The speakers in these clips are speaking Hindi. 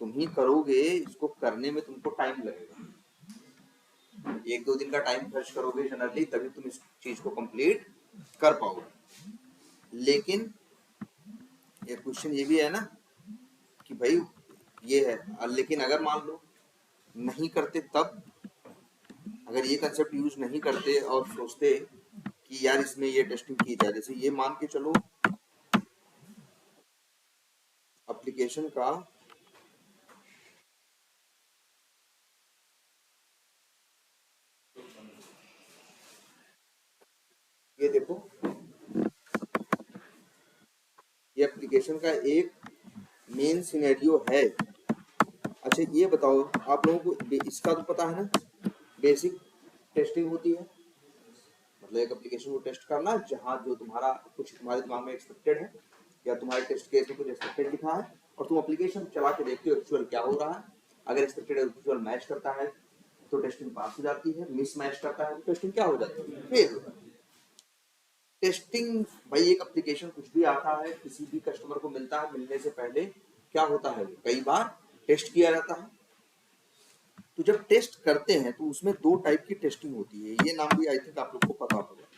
तुम ही करोगे, इसको करने में तुमको टाइम लगेगा, 1-2 दिन का टाइम खर्च करोगे जनरली, तभी तुम इस चीज को कंप्लीट कर पाओगे। लेकिन एक क्वेश्चन ये भी है ना कि भाई ये है, लेकिन अगर मान लो नहीं करते, तब अगर ये कंसेप्ट यूज नहीं करते और सोचते कि यार इसमें ये टेस्टिंग की जाए, जैसे ये मान के चलो एप्लीकेशन का ये देखो, ये एप्लीकेशन का एक मेन सिनेरियो है। अच्छा ये बताओ, आप लोगों को इसका तो पता है ना, बेसिक टेस्टिंग होती है, मतलब एक एप्लीकेशन को टेस्ट करना जहाँ जो तुम्हारा कुछ तुम्हारे दिमाग में एक्सपेक्टेड है या तुम्हारे टेस्ट केस में कुछ एक्सपेक्टेड लिखा है, और तुम एप्लीकेशन चला के देखते हो एक्चुअल क्या हो रहा है। अगर एक्सपेक्टेड एक्चुअल मैच करता है तो टेस्टिंग पास हो जाती है, मिस मैच करता है तो टेस्टिंग क्या हो जाती है, फेल हो जाती है। टेस्टिंग भाई, एक एप्लीकेशन कुछ भी आता है, किसी भी कस्टमर को मिलता है, मिलने से पहले क्या होता है, कई बार टेस्ट किया जाता है। तो जब टेस्ट करते हैं तो उसमें 2 टाइप की टेस्टिंग होती है, ये नाम भी आई थिंक आप लोग को पता होगा।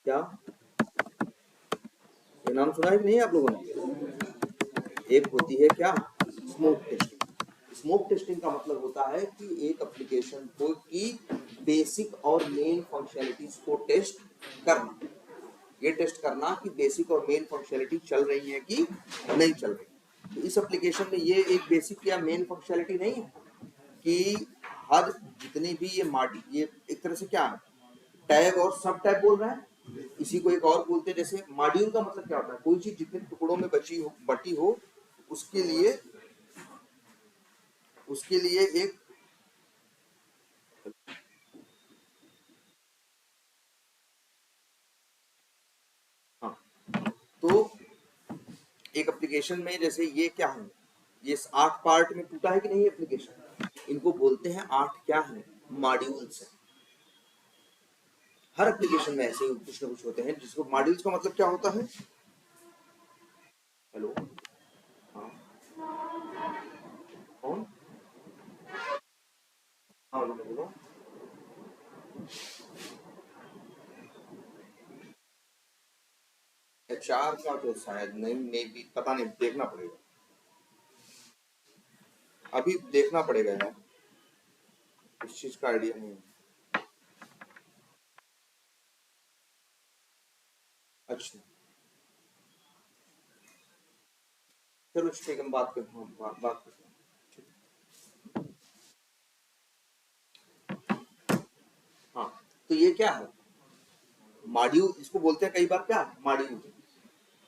क्या ये नाम सुना है कि नहीं आप लोगों ने? एक होती है क्या, स्मोक टेस्टिंग। स्मोक टेस्टिंग का मतलब होता है कि एक एप्लीकेशन को की बेसिक और मेन फंक्शनलिटीज को टेस्ट करना, ये टेस्ट करना कि बेसिक और मेन फंक्शनलिटी चल रही है कि नहीं चल रही। तो इस एप्लीकेशन में ये एक बेसिक या मेन फंक्शनलिटी नहीं है कि हर जितने भी ये एक तरह से क्या है, टैग और सब टैग बोल रहे हैं, इसी को एक और बोलते हैं। जैसे मॉड्यूल का मतलब क्या होता है, कोई चीज जितने टुकड़ों में बटी हो उसके लिए एक, हाँ, तो एक एप्लीकेशन में जैसे ये क्या है, ये 8 पार्ट में टूटा है कि नहीं एप्लीकेशन, इनको बोलते हैं 8 क्या है, मॉड्यूल्स है। हर एप्लीकेशन में ऐसे कुछ ना कुछ होते हैं, जिसको मॉड्यूल्स का मतलब क्या होता है। हेलो, हाँ, कौन, हाँ बोलो बोलो। एचआर का तो शायद नहीं, मे भी पता नहीं, देखना पड़ेगा, अभी देखना पड़ेगा यार, इस चीज का आइडिया नहीं है। अच्छा चलो ठीक है, हम बात करते हैं, बात करते हैं। हाँ, तो ये क्या है, मॉड्यूल इसको बोलते हैं कई बार क्या, मॉड्यूल।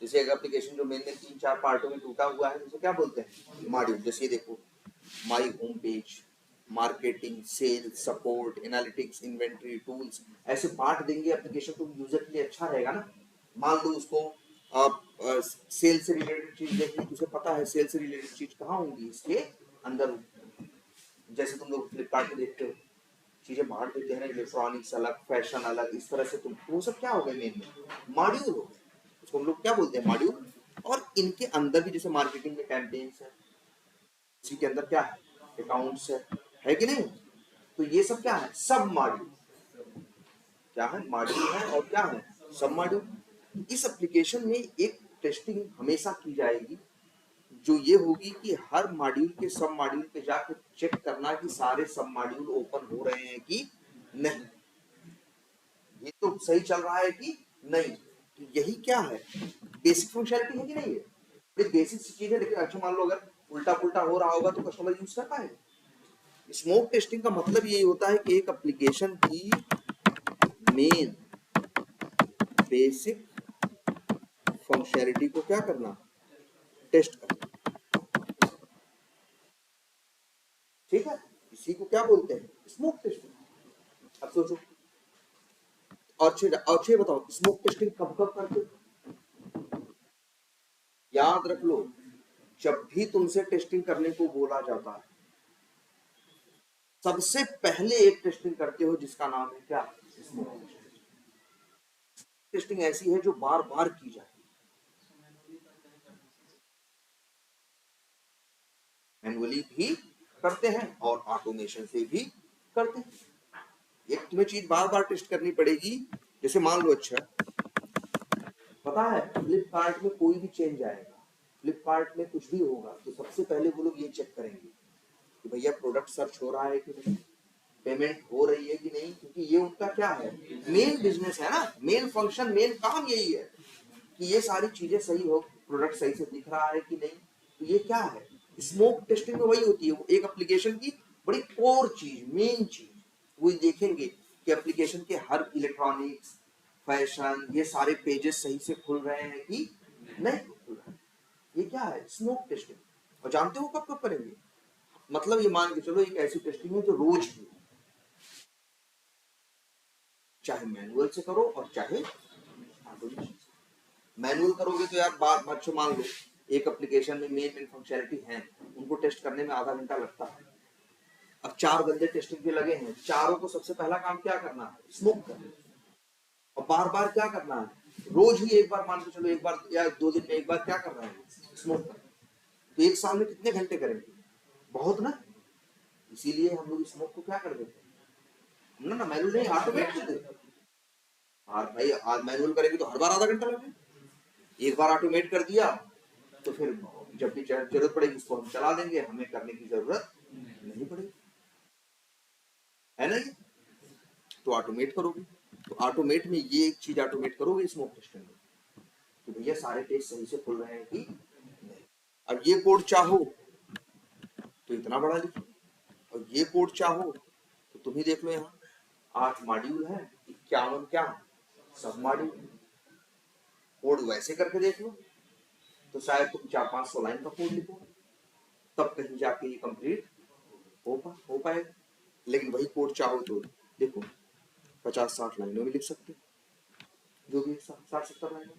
जैसे एक एप्लीकेशन जो मेन में 3-4 पार्टों में टूटा हुआ है, उसे क्या बोलते हैं, मॉड्यूल। जैसे ये देखो, my home page, marketing, sales, support, analytics, inventory, tools, ऐसे पार्ट देंगे एप्लीकेशन तो यूजर के लिए अच्छा रहेगा ना। मान लो उसको आप सेल से रिलेटेड चीज देखनी, तुझे पता है सेल से रिलेटेड चीज कहाँ होंगी, इसके अंदर। जैसे तुम लोग फ्लिपकार्ट पे देखते हो, चीजें बांट देते हैं ना, इलेक्ट्रॉनिक्स अलग, फैशन अलग, इस तरह से तुम, वो सब क्या हो गए, मेन में मॉड्यूल हो गए, उसको हम लोग क्या बोलते हैं, मॉड्यूल। और इनके अंदर भी जैसे मार्केटिंग में कैंपेन्स है, इसी के अंदर क्या है, अकाउंट्स है कि नहीं। तो ये सब क्या है, सब मॉड्यूल, क्या है, मॉड्यूल है, और क्या है, सब मॉड्यूल। इस एप्लीकेशन में एक टेस्टिंग हमेशा की जाएगी, जो ये होगी कि हर मॉड्यूल के सब मॉड्यूल पे जाकर चेक करना कि सारे सब मॉड्यूल ओपन हो रहे हैं कि नहीं, ये तो सही चल रहा है कि नहीं। तो यही क्या है, बेसिक फंक्शनलिटी है कि नहीं है, ये बेसिक चीज है। लेकिन अच्छा मान लो अगर उल्टा पुल्टा हो रहा होगा तो कस्टमर यूज कर पाएगा। स्मोक टेस्टिंग का मतलब यही होता है कि एक एप्लीकेशन की मेन बेसिक फंक्शनलिटी को क्या करना, टेस्ट करना, ठीक है। इसी को क्या बोलते हैं, स्मोक टेस्टिंग। अब सोचो, और छह बताओ, स्मोक टेस्टिंग कब कब करते हो? याद रख लो, जब भी तुमसे टेस्टिंग करने को बोला जाता है, सबसे पहले एक टेस्टिंग करते हो जिसका नाम है क्या, स्मोक टेस्टिंग। टेस्टिंग ऐसी है जो बार बार की जाए, मैनुअली भी करते हैं और ऑटोमेशन से भी करते हैं। एक तुम्हें चीज बार बार टेस्ट करनी पड़ेगी। जैसे मान लो, अच्छा पता है फ्लिपकार्ट में कोई भी चेंज आएगा, फ्लिपकार्ट में कुछ भी होगा तो सबसे पहले वो लोग ये चेक करेंगे कि भैया प्रोडक्ट सर्च हो रहा है कि नहीं, पेमेंट हो रही है कि नहीं, क्योंकि ये उनका क्या है, मेन बिजनेस है ना, मेन फंक्शन, मेन काम यही है कि ये सारी चीजें सही हो, प्रोडक्ट सही से दिख रहा है कि नहीं। तो ये क्या है, स्मोक टेस्टिंग में वही होती है, वो एक एप्लीकेशन की बड़ी कोर चीज, मेन चीज वो देखेंगे कि एप्लीकेशन के हर इलेक्ट्रॉनिक्स, फैशन, ये सारे पेजेस सही से खुल रहे हैं कि नहीं खुल रहे हैं। ये क्या है, स्मोक टेस्टिंग। और जानते हो कब कब करेंगे, मतलब ये मान के चलो एक ऐसी टेस्टिंग है जो रोज की, चाहे मैनुअल से करो और चाहे ऑटोमेशन से। मैनुअल करोगे तो यार बात अच्छे मान लो एक एप्लीकेशन में मेन मेन फंक्शनैलिटी है, उनको टेस्ट करने में आधा घंटा लगता है। अब 4 बंदे टेस्टिंग पे लगे हैं, चारों को सबसे पहला काम क्या करना है, स्मोक करना। और बार बार क्या करना है, रोज ही एक बार मान के चलो, एक बार या 2 दिन में एक बार क्या करना है, स्मोक करना। तो एक साल में कितने घंटे करेंगे, बहुत ना। इसीलिए हम लोग स्मोक को क्या कर देते हैं ना, मैनुअल नहीं ऑटोमेट कर देते हैं। और भाई आज मैनुअल करेंगे तो हर बार आधा घंटा लगेगा, एक बार ऑटोमेट कर दिया तो फिर जब भी जरूरत पड़ेगी उसको हम चला देंगे, हमें करने की जरूरत नहीं पड़ेगी, है ना। ये तो ऑटोमेट करोगे, तो ऑटोमेट में ये एक चीज ऑटोमेट करोगे स्मोक टेस्टिंग में कि भैया सारे टेस्ट सही से खुल रहे हैं कि नहीं। अब ये कोड चाहो तो इतना बड़ा लिखो, और ये कोड चाहो तो तुम ही देख लो, यहाँ 8 मॉड्यूल है, 51 क्या सब मॉड्यूल। कोड वैसे करके देख लो तो शायद तुम 400-500 लाइन का कोड लिखो, तब कहीं जाके ये कंप्लीट हो पाएगा। लेकिन वही कोड चाहो तो देखो 50-60 लाइनों में लिख सकते हो, जो भी 60-70 लाइनों।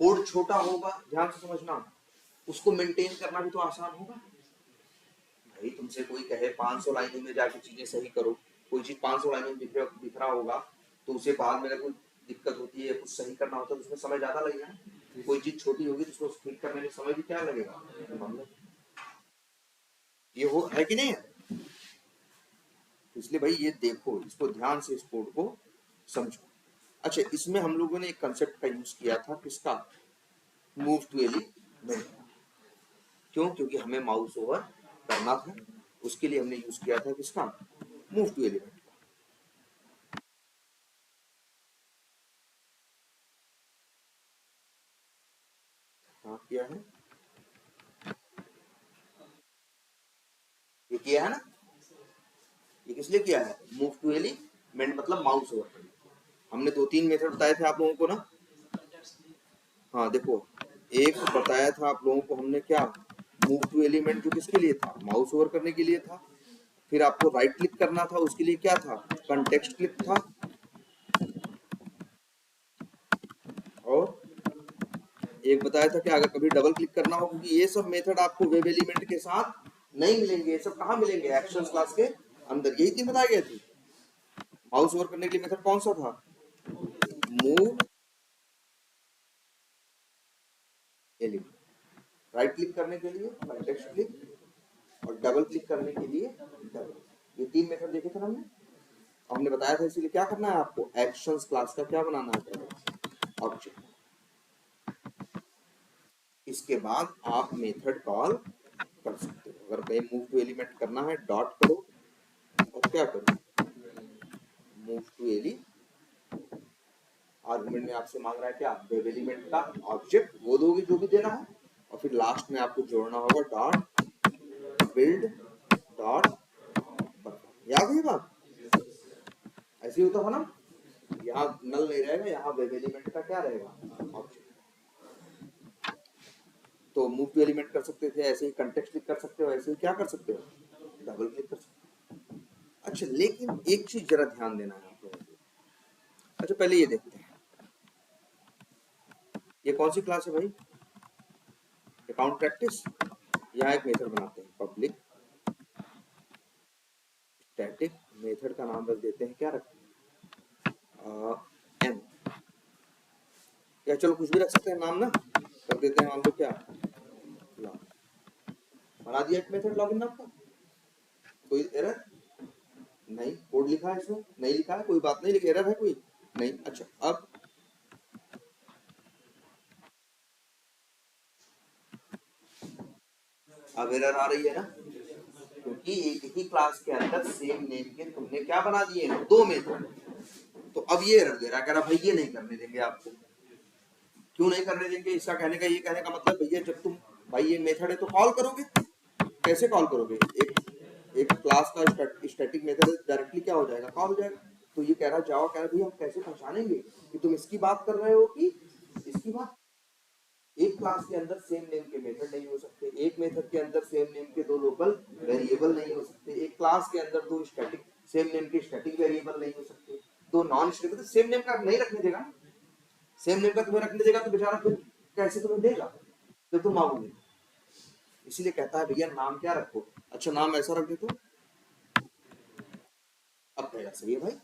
कोड छोटा होगा, ध्यान से समझना, उसको मेंटेन करना भी तो आसान होगा। भाई तुमसे कोई कहे 500 लाइनों में जाके चीजें सही करो, कोई चीज 500 लाइनों में दिख रहा होगा तो उसे बाद में कोई दिक्कत होती है, कुछ सही करना होता है तो उसमें समय ज्यादा लगेगा। कोई चीज छोटी होगी तो उसको ठीक करने में समय भी क्या लगेगा, ये हो है कि नहीं है। इसलिए भाई ये देखो, इसको ध्यान से, इस कोड को समझो। अच्छा, इसमें हम लोगों ने एक कंसेप्ट का यूज किया था, किसका, मूव टू एलिमेंट। क्यों, क्योंकि हमें माउस ओवर करना था, उसके लिए हमने यूज किया था किसका, मूव टू एलिमेंट। हाँ किया है, ये किया है ना। ये किस लिए किया है, मूव टू एलिमेंट मतलब माउस ओवर करना। हमने 2-3 मेथड बताए थे आप लोगों को ना। हाँ देखो, एक बताया था आप लोगों को हमने क्या, मूव टू एलिमेंट, जो किसके लिए था, माउस ओवर करने के लिए था। फिर आपको राइट क्लिक करना था, उसके लिए क्या था, कंटेक्स्ट क्लिक था। और एक बताया था कि अगर कभी डबल क्लिक करना हो, क्योंकि ये सब मेथड आपको वेब एलिमेंट के साथ नहीं मिलेंगे, ये सब कहाँ मिलेंगे, एक्शंस क्लास के अंदर। यही 3 बताए गए थे। माउस ओवर करने के लिए मेथड कौन सा था, मूव एलिमेंट। राइट क्लिक करने के लिए कंटेक्स्ट क्लिक, और डबल क्लिक करने के लिए डबल। ये 3 मेथड देखे थे हमने। हमने बताया था इसीलिए क्या करना है आपको, एक्शंस क्लास का क्या बनाना है, ऑब्जेक्ट। इसके बाद आप मेथड कॉल कर सकते हो। अगर कहीं मूव टू एलिमेंट करना है, डॉट करो और क्या करो, मूव टू एली। आर्गुमेंट में आपसे मांग रहा है क्या, वेब एलिमेंट का ऑब्जेक्ट, वो दोगे जो भी देना है, और फिर लास्ट में आपको जोड़ना होगा डॉट बिल्ड डॉट। याद है बात, ऐसे ही होता है ना। यहाँ नल नहीं रहेगा, यहाँ वेब एलिमेंट का क्या रहेगा, ऑब्जेक्ट। तो मूव टू एलिमेंट कर सकते थे, ऐसे ही कंटेक्स्ट क्लिक कर सकते हो, ऐसे ही क्या कर सकते हो, डबल क्लिक कर सकते हो। अच्छा, लेकिन एक चीज जरा ध्यान देना है आप लोगों को। अच्छा पहले ये देखते हैं, ये कौन सी क्लास है भाई, अकाउंट प्रैक्टिस। यहाँ एक मेथड बनाते हैं, पब्लिक स्टैटिक। मेथड का नाम रख देते हैं, क्या रखते हैं, एम। या चलो कुछ भी रख सकते हैं नाम ना, कर देते हैं मान लो क्या, बना दिया एक मेथड लॉगिन नाम का। कोई एरर नहीं, कोड लिखा है इसमें, नहीं लिखा है कोई बात नहीं, लेकिन एरर है कोई नहीं। अच्छा अब एरर आ रही है ना, क्योंकि एक ही क्लास के अंदर सेम नेम के तुमने क्या बना दिए हैं, 2 मेथड। तो अब ये एरर दे रहा है, कह रहा भाई ये नहीं करने देंगे आपको। क्यों नहीं करने देंगे, इसका कहने का मतलब भैया जब तुम भाई ये मेथड है तो कॉल करोगे, कैसे कॉल करोगे, एक क्लास का स्टैटिक मेथड डायरेक्टली क्या हो जाएगा, कॉल हो जाएगा। तो ये कह रहा जावा कह रहा भैया हम कैसे पहचानेंगे कि तुम इसकी बात कर रहे हो कि इसकी बात। एक क्लास के अंदर सेम नेम के मेथड नहीं हो सकते, एक मेथड के अंदर सेम नेम के 2 लोकल वेरिएबल नहीं हो सकते, एक क्लास के अंदर 2 स्टैटिक सेम नेम के स्टैटिक वेरिएबल नहीं हो सकते, 2 नॉन स्टैटिक। तो सेम नेम का नहीं रखने देगा, सेम नेम का तुम्हें रखने देगा तो बेचारा फिर कैसे तुम्हें देगा जब तुम मांगोगे। इसीलिए कहता है भैया नाम क्या रखो। अच्छा नाम ऐसा रख दे तो अब कहेगा सही है भाई,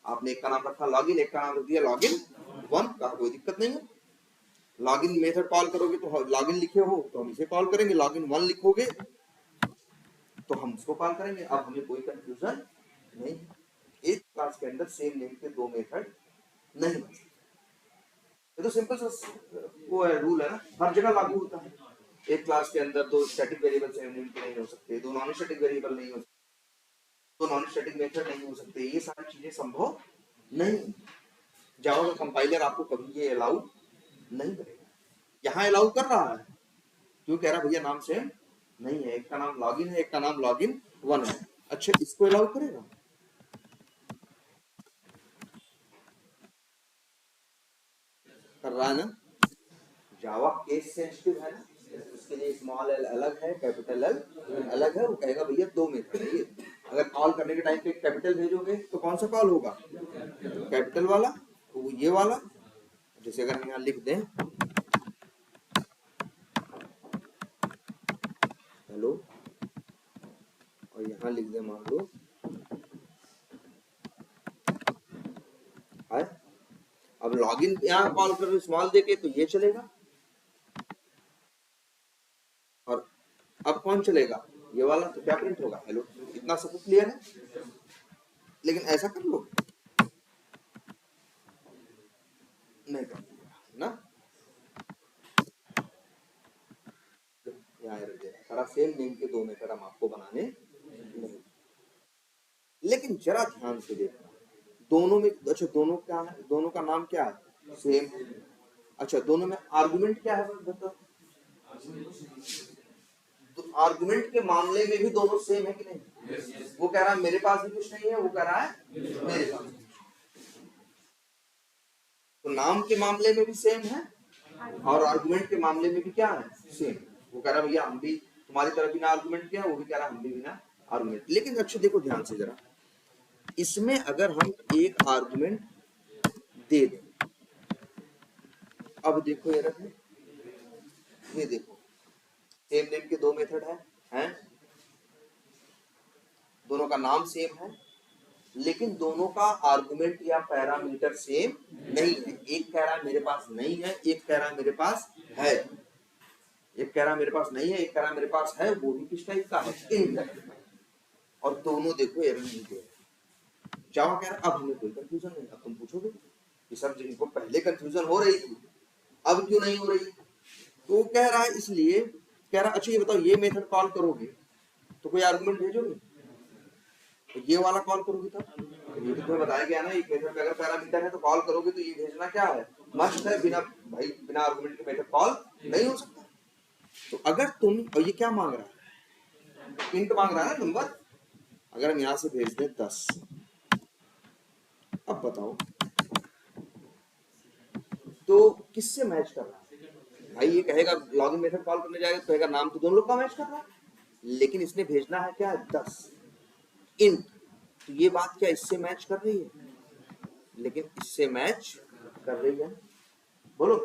आपने एक का नाम रखा लॉगिन, एक का नाम रख दिया लॉगिन 1 का, कोई दिक्कत नहीं है। लॉगिन मेथड कॉल करोगे तो लॉगिन लिखे हो तो हम इसे कॉल करेंगे, लॉगिन 1 लिखोगे तो हम उसको कॉल करेंगे। अब हमें कोई कंफ्यूजन नहीं, एक क्लास के अंदर सेम नेम के 2 मेथड नहीं बन सकते। ये तो सिंपल सा वो है, रूल है ना, हर जगह लागू होता है। एक क्लास के अंदर 2 स्टैटिक वेरिएबल सेम नेम के नहीं हो सकते, 2 नॉन स्टैटिक वेरिएबल नहीं हो सकते, 2 नॉन स्टैटिक मेथड नहीं हो सकते, ये सारी चीजें संभव नहीं। जावा का कंपाइलर आपको कभी ये अलाउ नहीं करेगा। यहाँ अलाउ कर रहा है, क्यों कह रहा भैया नाम सेम नहीं है, एक का नाम लॉगिन है, एक का नाम लॉगिन 1 है। अच्छा इसको अलाउ करेगा, कर रहा है ना। जावा केस सेंसिटिव है ना, उसके लिए स्मॉल एल अलग है, कैपिटल एल अलग है। वो कहेगा भैया 2 मेथड है ये, अगर कॉल करने के टाइम पे कैपिटल भेजोगे तो कौन सा कॉल होगा, कैपिटल वाला, तो ये वाला। जैसे अगर हम यहाँ लिख दें हेलो और यहाँ लिख दें मान लो हाय, अब लॉगिन यहाँ कॉल करो स्मॉल देके तो ये चलेगा, और अब कौन चलेगा, ये वाला। तो क्या प्रिंट होगा, हेलो। इतना सब क्लियर है, लेकिन ऐसा कर लो नहीं कर ना, यहाँ एरर दे रहा है, सेम नेम के 2 मेथड हम आपको बनाने नहीं। लेकिन जरा ध्यान से देखना, दोनों में अच्छा दोनों क्या है, दोनों का नाम क्या है, सेम। अच्छा दोनों में आर्गुमेंट क्या है बताओ, तो आर्गुमेंट के मामले में भी दोनों सेम है कि नहीं। वो कह रहा है मेरे पास भी कुछ नहीं है, वो कह रहा है मेरे पास। तो नाम के मामले में भी सेम है और आर्गुमेंट के मामले में भी क्या है, सेम। वो कह रहा है भैया हम भी तुम्हारी तरफ बिना आर्गुमेंट किया, वो भी कह रहा हम भी बिना आर्गुमेंट। लेकिन अच्छा देखो ध्यान से जरा, इसमें अगर हम एक आर्गुमेंट दे दें, अब देखो ये देखो सेम नेम के 2 मेथड हैं, दोनों का नाम सेम है, लेकिन दोनों का आर्गुमेंट या पैरामीटर सेम नहीं है। एक कह रहा है मेरे पास नहीं है, एक कह रहा है मेरे पास है। एक कह रहा है मेरे पास नहीं है, एक कह रहा है मेरे पास है, वो भी किस टाइप का है, इन टाइप का। और दोनों देखो एरर नहीं दे रहे। जावा कह रहा अब हमें कोई कंफ्यूजन नहीं। अब तुम पूछोगे कि सर जिनको पहले कंफ्यूजन हो रही थी अब क्यों नहीं हो रही, तो कह रहा है इसलिए, कह रहा अच्छा ये बताओ ये मेथड कॉल करोगे तो कोई आर्गुमेंट भेजोगे, तो ये वाला कॉल करोगे तब। ये तो तुम्हें बताया गया ना, एक मेथड का अगर पैरामीटर है तो कॉल करोगे तो ये भेजना क्या है, मस्ट है, बिना भाई बिना आर्गुमेंट के मेथड कॉल नहीं हो सकता। तो अगर तुम, और ये क्या मांग रहा है, इंट मांग रहा है नंबर, अगर हम यहां से भेज दें 10, अब बताओ तो किससे मैच कर रहा है भाई। ये कहेगा लॉगिन मेथड कॉल करने जाएगा तो कहेगा नाम तो दोनों लोग का मैच कर रहा है, लेकिन इसने भेजना है क्या 10 इंट, तो ये बात क्या इससे मैच कर रही है, लेकिन इससे मैच कर रही है, बोलो।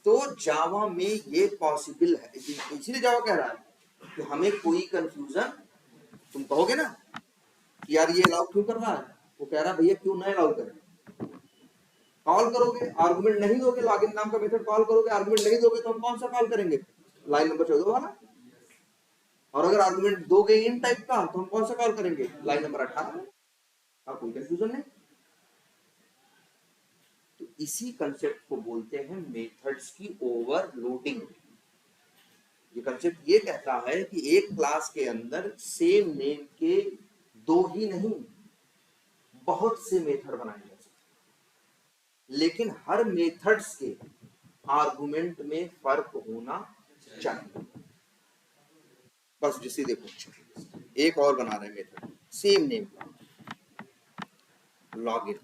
तो जावा में ये पॉसिबल है, इसीलिए जावा कह रहा है कि हमें कोई कंफ्यूजन, तुम कहोगे ना कि यार ये अलाउ क्यों कर रहा है, वो कह रहा है भैया क्यों ना अलाउ करें, कॉल करोगे, आर्गुमेंट नहीं दोगे, लॉगिन नाम का मेथड कॉल करोगे, आर्गुमेंट नहीं दोगे तो हम कौन सा कॉल करेंगे, लाइन नंबर 14 वाला। और अगर आर्गुमेंट दोगे इन टाइप का तो हम कौन सा कॉल करेंगे, लाइन नंबर 18 में। आप कोई कंफ्यूजन नहीं। तो इसी कंसेप्ट को बोलते हैं मेथड्स की ओवरलोडिंग। ये कंसेप्ट ये कहता है कि एक क्लास के अंदर सेम नेम के दो ही नहीं बहुत से मेथड बनाए जा सकते, लेकिन हर मेथड्स के आर्गुमेंट में फर्क होना चाहिए। बस जिसे देखो, एक और बना रहे हैं मेथड सेम नेम का, लॉगिन।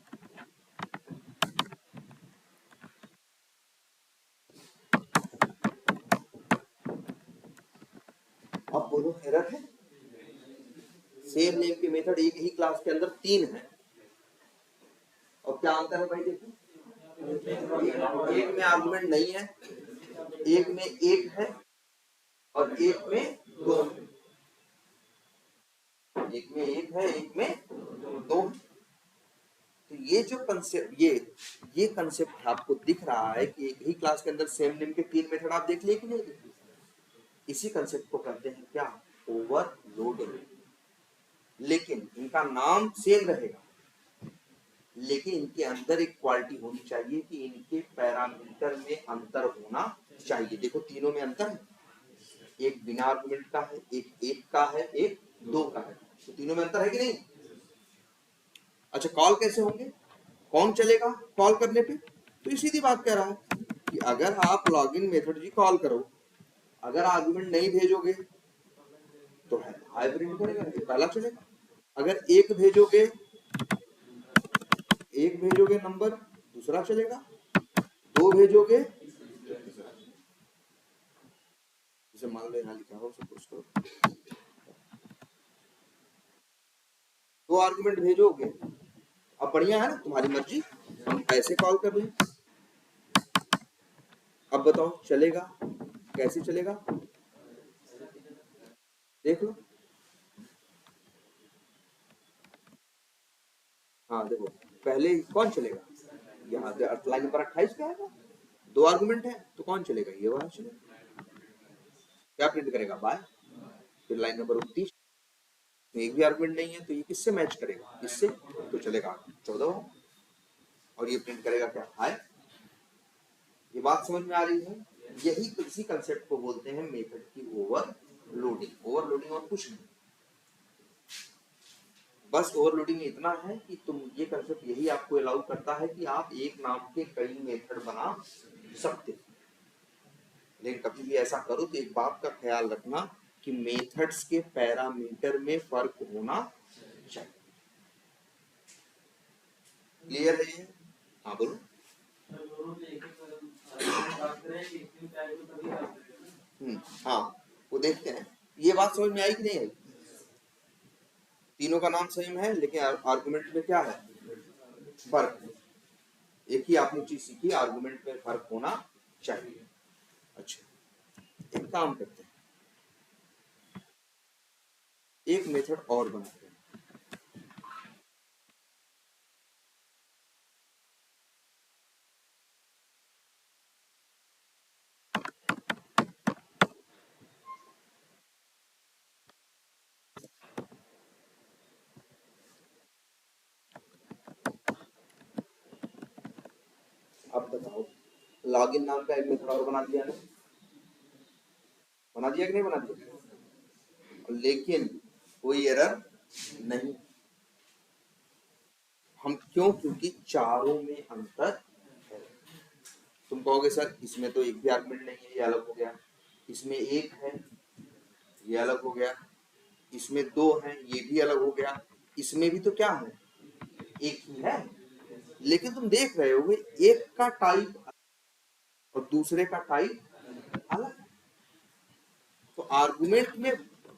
अब बोलो एरर है? सेम नेम के मेथड एक ही क्लास के अंदर 3 है, और क्या अंतर है भाई देखो, एक में आर्गुमेंट नहीं है, एक में एक है, और एक में 2, एक में एक है, एक में 2। तो ये जो कंसेप्ट, ये कंसेप्ट आपको दिख रहा है कि एक ही क्लास के अंदर सेम नेम के 3 मेथड आप देख लिए कि नहीं देख लिए? इसी कंसेप्ट को कहते हैं क्या, ओवरलोडिंग। लेकिन इनका नाम सेम रहेगा, लेकिन इनके अंदर एक क्वालिटी होनी चाहिए कि इनके पैरामीटर में अंतर होना चाहिए। देखो तीनों में अंतर है, एक बिना आर्गुमेंट का है, एक का है, एक 2 का है, तो तीनों में अंतर है कि नहीं। अच्छा कॉल कैसे होंगे, कौन चलेगा कॉल करने पे, तो ये सीधी बात कह रहा है कि अगर आप लॉगिन मेथड जी कॉल करो, अगर आर्गुमेंट नहीं भेजोगे तो है हाई प्रिंट करेगा, पहला चलेगा। अगर एक भेजोगे नंबर, दूसरा चलेगा, 2 भेजोगे, जैसे मान लो यहाँ लिखा हो सपोज करो, 2 आर्गुमेंट भेजोगे, अब बढ़िया है ना, तुम्हारी मर्जी, हम ऐसे कॉल कर लें। अब बताओ चलेगा, कैसे चलेगा, देख लो। हाँ देखो, पहले कौन चलेगा, यहाँ लाइन नंबर 28 पे आएगा, 2 आर्गुमेंट है तो कौन चलेगा, ये वाला चलेगा। क्या प्रिंट करेगा, बाय। फिर लाइन नंबर 29 में एक भी आर्गुमेंट नहीं है तो ये किससे मैच करेगा, इससे, तो चलेगा 14, और ये प्रिंट करेगा क्या, हाय। ये बात समझ में आ रही है। यही इसी कंसेप्ट को बोलते हैं मेथड की ओवरलोडिंग। ओवरलोडिंग और कुछ नहीं, बस ओवरलोडिंग इतना है कि तुम, ये कंसेप्ट यही आपको अलाउ करता है कि आप एक नाम के कई मेथड बना सकते हो। लेकिन कभी भी ऐसा करो तो एक बात का ख्याल रखना कि मेथड्स के पैरामीटर में फर्क होना चाहिए। क्लियर है ये? हाँ बोलो। हाँ वो देखते हैं, ये बात समझ में आई कि नहीं आई। तीनों का नाम सेम है लेकिन आर्गुमेंट में क्या है, फर्क है। एक ही आपने चीज सीखी, आर्गुमेंट में फर्क होना चाहिए। अच्छा एक काम करते हैं, एक मेथड और बनाते हैं। अब बताओ, लॉगिन नाम का एक मेथड और बना दिया ना, बना दिया कि नहीं बना दिया, लेकिन कोई एरर नहीं। हम क्यों, क्योंकि चारों में अंतर है। तुम कहोगे सर इसमें तो एक भी आर्गुमेंट नहीं है, ये अलग हो गया, इसमें एक है, ये अलग हो गया, इसमें 2 हैं, ये भी अलग हो गया, इसमें भी तो क्या है, एक ही है। लेकिन तुम देख रहे हो एक का टाइप और दूसरे का टाइप अलग। तो आर्गुमेंट में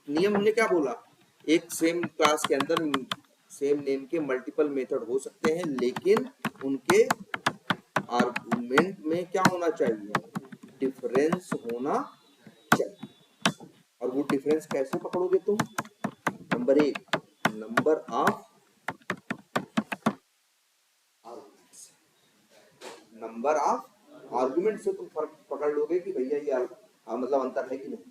नियम हमने क्या बोला, एक सेम क्लास के अंदर सेम नेम के मल्टीपल मेथड हो सकते हैं, लेकिन उनके आर्गुमेंट में क्या होना चाहिए, डिफरेंस होना चाहिए। और वो डिफरेंस कैसे पकड़ोगे तुम, number 1 number of arguments, number of argument से तुम फर्क पकड़ लोगे कि भैया ये मतलब अंतर है कि नहीं।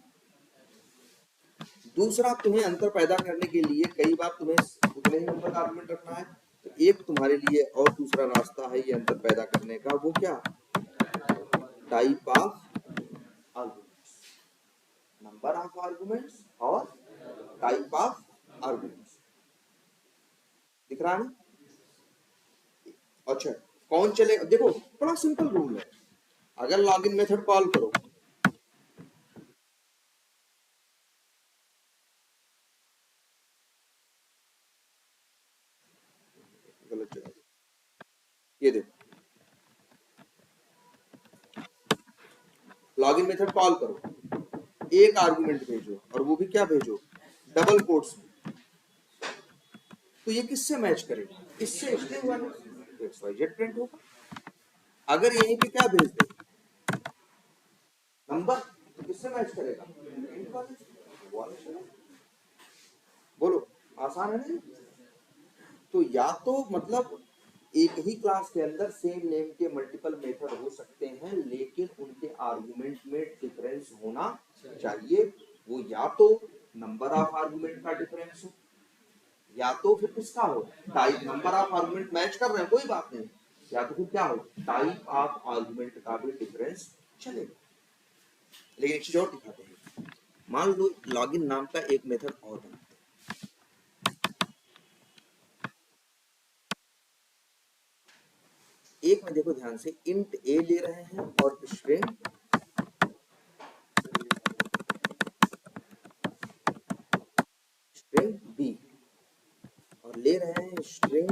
दूसरा, तुम्हें अंतर पैदा करने के लिए कई बार तुम्हें उतने ही नंबर का आर्गुमेंट रखना है, तो एक तुम्हारे लिए और दूसरा रास्ता है ये अंतर पैदा करने का, वो क्या, type of arguments, number of arguments और टाइप ऑफ आर्गुमेंट्स। दिख रहा है ना? अच्छा, कौन चलेगा? देखो बड़ा सिंपल रूल है, अगर लॉगिन मेथड कॉल करो, गलत जगह, ये देखो लॉगिन मेथड कॉल करो, एक आर्गुमेंट भेजो और वो भी क्या भेजो, डबल कोट्स में, तो ये किससे मैच करेगा, इससे स्ट्रिंग वाले XYZ प्रिंट होगा। अगर यहीं पे क्या भेज दे नंबर, तो किससे मैच करेगा, इंट वाले से। बोलो आसान है नहीं? तो या तो मतलब एक ही क्लास के अंदर सेम नेम के मल्टीपल मेथड हो सकते हैं, लेकिन उनके आर्गुमेंट में डिफरेंस होना चाहिए। वो या तो नंबर ऑफ आर्गुमेंट का डिफरेंस हो, या तो फिर किसका हो, type, number of argument match कर रहे हैं कोई बात नहीं, या तो फिर क्या हो, टाइप ऑफ आर्गुमेंट का भी डिफरेंस चलेगा। लेकिन एक चीज और दिखाते हैं, मान लो लॉगिन नाम का एक मेथड और बनाते हैं, एक में देखो ध्यान से, इंट ए ले रहे हैं और स्ट्रिंग बी, और ले रहे हैं स्ट्रिंग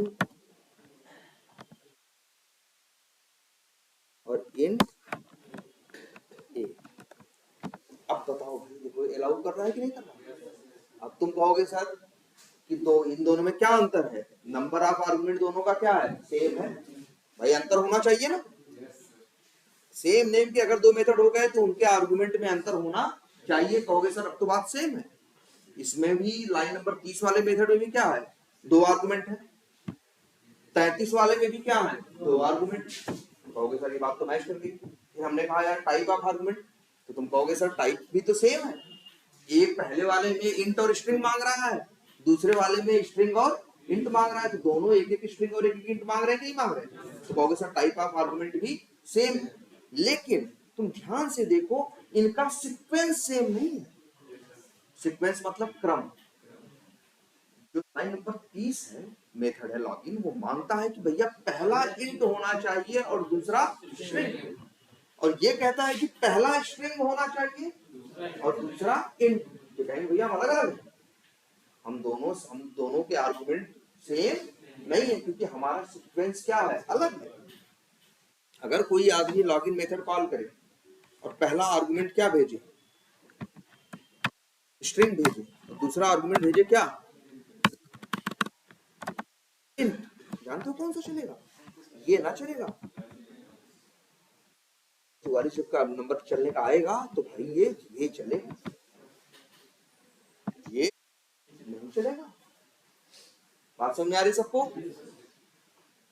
और इंट ए। अब बताओ भाई, देखो अलाउ कर रहा है कि नहीं कर रहा। अब तुम कहोगे सर कि तो इन दोनों में क्या अंतर है, नंबर ऑफ आर्गुमेंट दोनों का क्या है, सेम है। भाई अंतर होना चाहिए ना, सेम नेम के अगर दो मेथड हो गए तो उनके आर्गुमेंट में अंतर होना चाहिए। कहोगे सर अब तो बात सेम है, इसमें भी लाइन नंबर 30 वाले मेथड में भी क्या है, दो आर्गुमेंट है, 33 वाले में भी क्या है, दो आर्गुमेंट। कहोगे सर ये बात तो मैच कर गई। फिर हमने कहा यार टाइप ऑफ आर्गुमेंट, तो तुम कहोगे सर टाइप भी तो सेम है, एक पहले वाले में इंट और स्ट्रिंग मांग रहा है, दूसरे वाले में स्ट्रिंग और इंट मांग रहा है, तो दोनों एक एक स्ट्रिंग और एक एक इंट मांग रहे हैं कि नहीं मांग रहे हैं। तो कहोगे सर टाइप ऑफ आर्गुमेंट भी सेम है, लेकिन तुम ध्यान से देखो इनका सीक्वेंस सेम नहीं है। सीक्वेंस मतलब क्रम। जो लाइन नंबर 30 है मेथड है लॉगिन, वो मांगता है कि भैया पहला इंट होना चाहिए और दूसरा स्ट्रिंग, और ये कहता है कि पहला स्ट्रिंग होना चाहिए और दूसरा इंट। तो कहेंगे भैया हम अलग अलग हैं, हम दोनों के आर्गुमेंट सेम नहीं है, क्योंकि हमारा सीक्वेंस क्या है, अलग है। अगर कोई आदमी लॉगिन मेथड कॉल करे और पहला आर्गुमेंट क्या भेजे, स्ट्रिंग भेजे, और दूसरा आर्गुमेंट भेजे क्या, इंट, जानते हो कौन सा चलेगा, ये ना चलेगा। तुम्हारी शिफ्ट का नंबर चलने का आएगा तो भाई ये चलेगा, ये नहीं चलेगा। बात समझ आ रही सबको?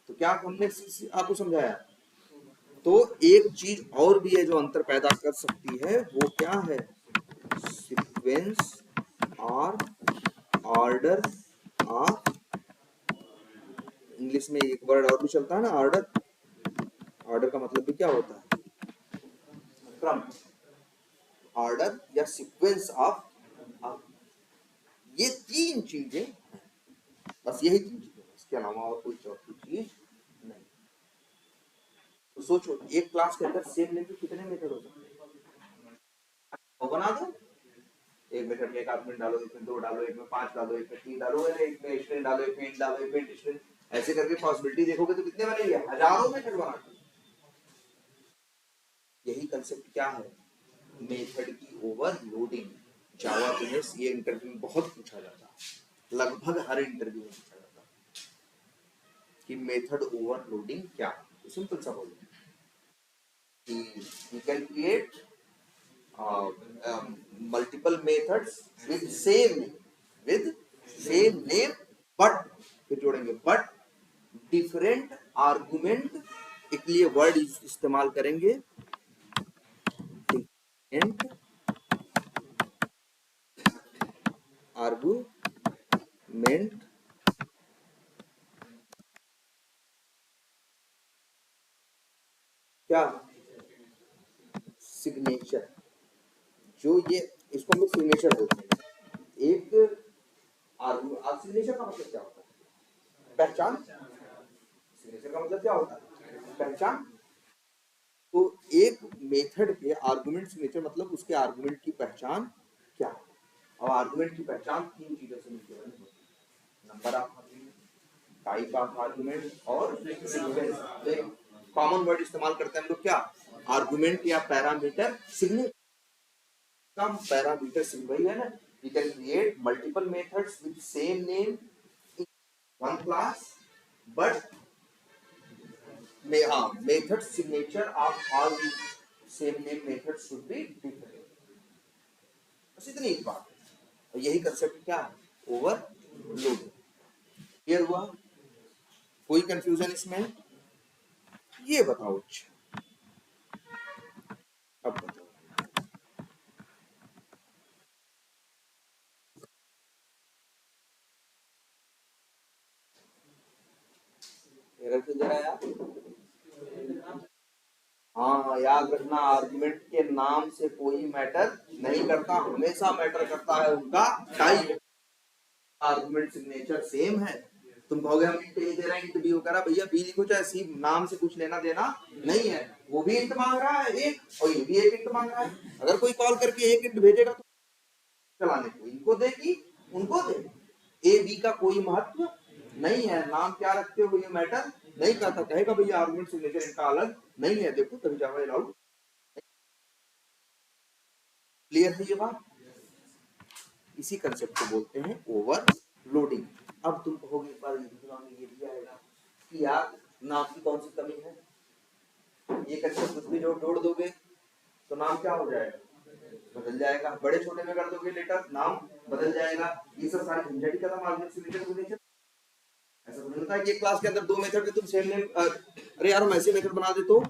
तो क्या हमने आपको समझाया। तो एक चीज और भी है जो अंतर पैदा कर सकती है, वो क्या है, सीक्वेंस और ऑर्डर ऑफ, इंग्लिश में एक वर्ड और भी चलता है ना, ऑर्डर। ऑर्डर का मतलब भी क्या होता है, क्रम, ऑर्डर या सीक्वेंस ऑफ। ये तीन चीजें, बस यही तीन चीजें, इसके अलावा और कोई चौथी चीज नहीं। तो सोचो एक क्लास के अंदर सेम नेम के कितने मेथड हो सकते हैं, वो बना दो। एक मेथड में एक आर्गुमेंट डालो, एक में दो डालो, एक में 5 डालो, एक में 3 डालो, एक में स्ट्रिंग डालो, एक में इंट डालो, एक में इंट स्ट्रिंग, ऐसे करके पॉसिबिलिटी देखोगे तो कितने बनेंगे, हजारों मेथड बना। यही कंसेप्ट क्या है, मेथड की ओवरलोडिंग। जावा में ये इंटरव्यू में बहुत पूछा जाता है, लगभग हर इंटरव्यू में पूछा जाता है कि मेथड ओवरलोडिंग क्या है। तो सिंपल सा बोलो कि you can create multiple methods with same name but फिर जोड़ेंगे but different argument एक लिए वर्ड इस्तेमाल करेंगे एंड आर्गुमेंट क्या सिग्नेचर, जो ये इसको हम लोग सिग्नेचर बोलते हैं। एक सिग्नेचर का मतलब क्या होता है? पहचान। सिग्नेचर का मतलब क्या होता है? पहचान। तो एक मेथड के आर्गुमेंट सिग्नेचर मतलब उसके आर्गुमेंट की पहचान क्या है। और आर्गुमेंट की पहचान तीन चीजों से मिलती है, number of argument, type of argument और सीक्वेंस। कॉमन वर्ड इस्तेमाल करते हैं हम लोग क्या? आर्गुमेंट या पैरामीटर सिग्नेचर। कम पैरामीटर सिग्नेचर है ना। We can create multiple methods with same name in one class, but method signature of all the same name methods should be different. बस इतनी ही बात है। और यही कंसेप्ट क्या है? ओवरलोड। क्लियर हुआ? कोई कंफ्यूजन इसमें? ये बताओ। अब बताओ। एरर क्यों दे रहा है यार? हाँ, याद रखना, आर्गुमेंट के नाम से कोई मैटर नहीं करता, हमेशा मैटर करता है उनका टाइप। आर्गुमेंट सिग्नेचर सेम है। तुम कहोगे हम इंट ए दे रहे हैं, इंट बी हो कह रहा, भैया बी लिखो चाहे सी, नाम से कुछ लेना देना नहीं है। वो भी इंट मांग रहा है एक, और ये भी एक इंट मांग रहा है। अगर कोई कॉल करके एक इंट भेजेगा तो चलाने को इनको देगी, उनको देगी। ए बी का कोई महत्व नहीं है, नाम क्या रखते हो ये मैटर नहीं करता। कहेगा भैया आर्गुमेंट सिग्नेचर इनका अलग नहीं है, देखो तभी जावा अलाउड। क्लियर है ये बात? इसी कंसेप्ट को बोलते हैं ओवरलोडिंग। अब तुम कहोगे एक बार ये भी आएगा कि यार नाम की कौन सी कमी है? ये कंसेप्ट कुछ भी जोड़ दोगे तो नाम क्या हो जाएगा? बदल जाएगा। बड़े छोटे में कर दोगे लेटर, नाम बदल जाएगा। ये सब सारी झंझट खत्म आर्गुमेंट सिग्नेचर। ऐसा तो नहीं होता है कि एक क्लास के अंदर दो मेथड में तुम सेम नेम, अरे यार हम ऐसे मेथड बना दे तो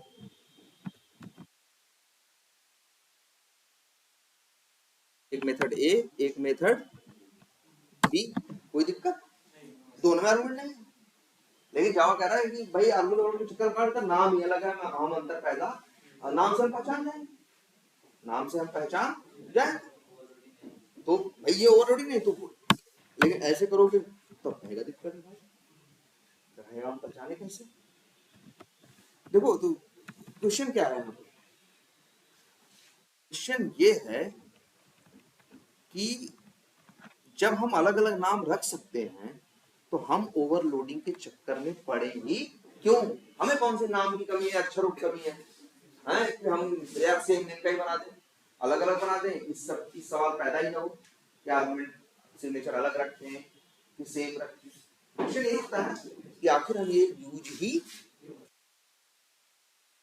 एक मेथड ए एक मेथड बी, कोई दिक्कत? दोनों में आर्गुमेंट नहीं है। लेकिन जावा कह रहा है कि भाई आर्गुमेंट के चक्कर काट कर नाम ही अलग है, हम अंतर पैदा, नाम से हम पहचान जाए, नाम से हम पहचान जाए। तो भाई ये ओवरलोडिंग नहीं तो, लेकिन ऐसे करोगे तो कहेगा दिक्कत है भाई, हम पहचाने कैसे? देखो तो क्वेश्चन क्या है? क्वेश्चन ये है कि जब हम अलग अलग नाम रख सकते हैं तो हम ओवरलोडिंग के चक्कर में पड़े ही क्यों? हमें कौन से नाम की कमी है, अक्षरों की कमी है, हैं कि हम यार सेम नेम का ही बना दें, अलग अलग बना दें? इस सवाल पैदा ही ना हो कि आर्गुमेंट सिग्नेचर अलग रखते हैं कि सेम रखते हैं। क्वेश्चन यही होता है कि आखिर हम ये यूज ही,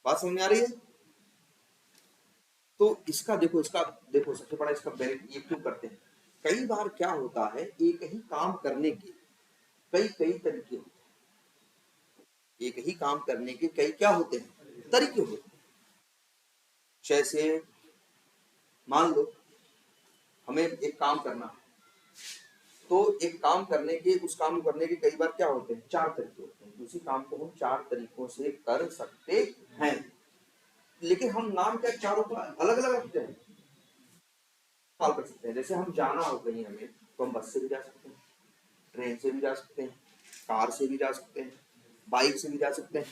बात समझ में आ रही है? तो इसका देखो सबसे बड़ा इसका ये क्यों करते हैं? कई बार क्या होता है, एक ही काम करने के कई तरीके होते हैं। एक ही काम करने के कई क्या होते हैं? तरीके होते हैं। जैसे मान लो हमें एक काम करना है, तो एक काम करने के, उस काम को करने के कई बार क्या होते हैं? चार तरीके होते हैं। उसी काम को हम चार तरीकों से कर सकते हैं, लेकिन हम नाम क्या चारों का अलग अलग रखते हैं, इस्तेमाल कर सकते हैं। जैसे हम जाना हो कहीं हमें, तो हम बस से भी जा सकते हैं, ट्रेन से भी जा सकते हैं, कार से भी जा सकते हैं, बाइक से भी जा सकते हैं।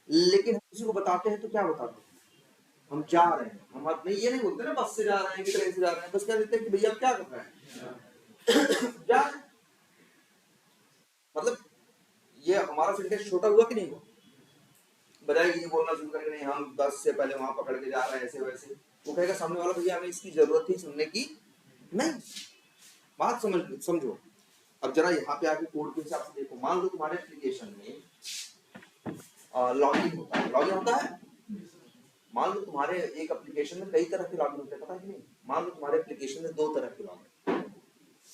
लेकिन हम किसी को बताते हैं तो क्या बताते हैं? हम जा रहे हैं। हम नहीं, ये नहीं बोलते ना बस से जा रहे हैं कि ट्रेन से जा रहे हैं, बस कह देते हैं कि भैया आप क्या कर रहे हैं? जा रहे हैं। मतलब ये हमारा सेंटेंस छोटा हुआ कि नहीं हुआ? बजाय ये बोलना शुरू करेंगे नहीं हम बस से पहले वहां पकड़ के जा रहे हैं ऐसे वैसे, वो कहेगा सामने वाला भैया हमें इसकी जरूरत ही सुनने की नहीं। बात समझो। अब जरा यहाँ पे आके कोड के हिसाब से देखो। मान लो तुम्हारे एप्लीकेशन में लॉगिन होता है, मान लो तुम्हारे एक एप्लीकेशन में कई तरह के लॉगिन होते हैं, पता है कि नहीं? मान लो तुम्हारे एप्लीकेशन में दो तरह के लॉगिन,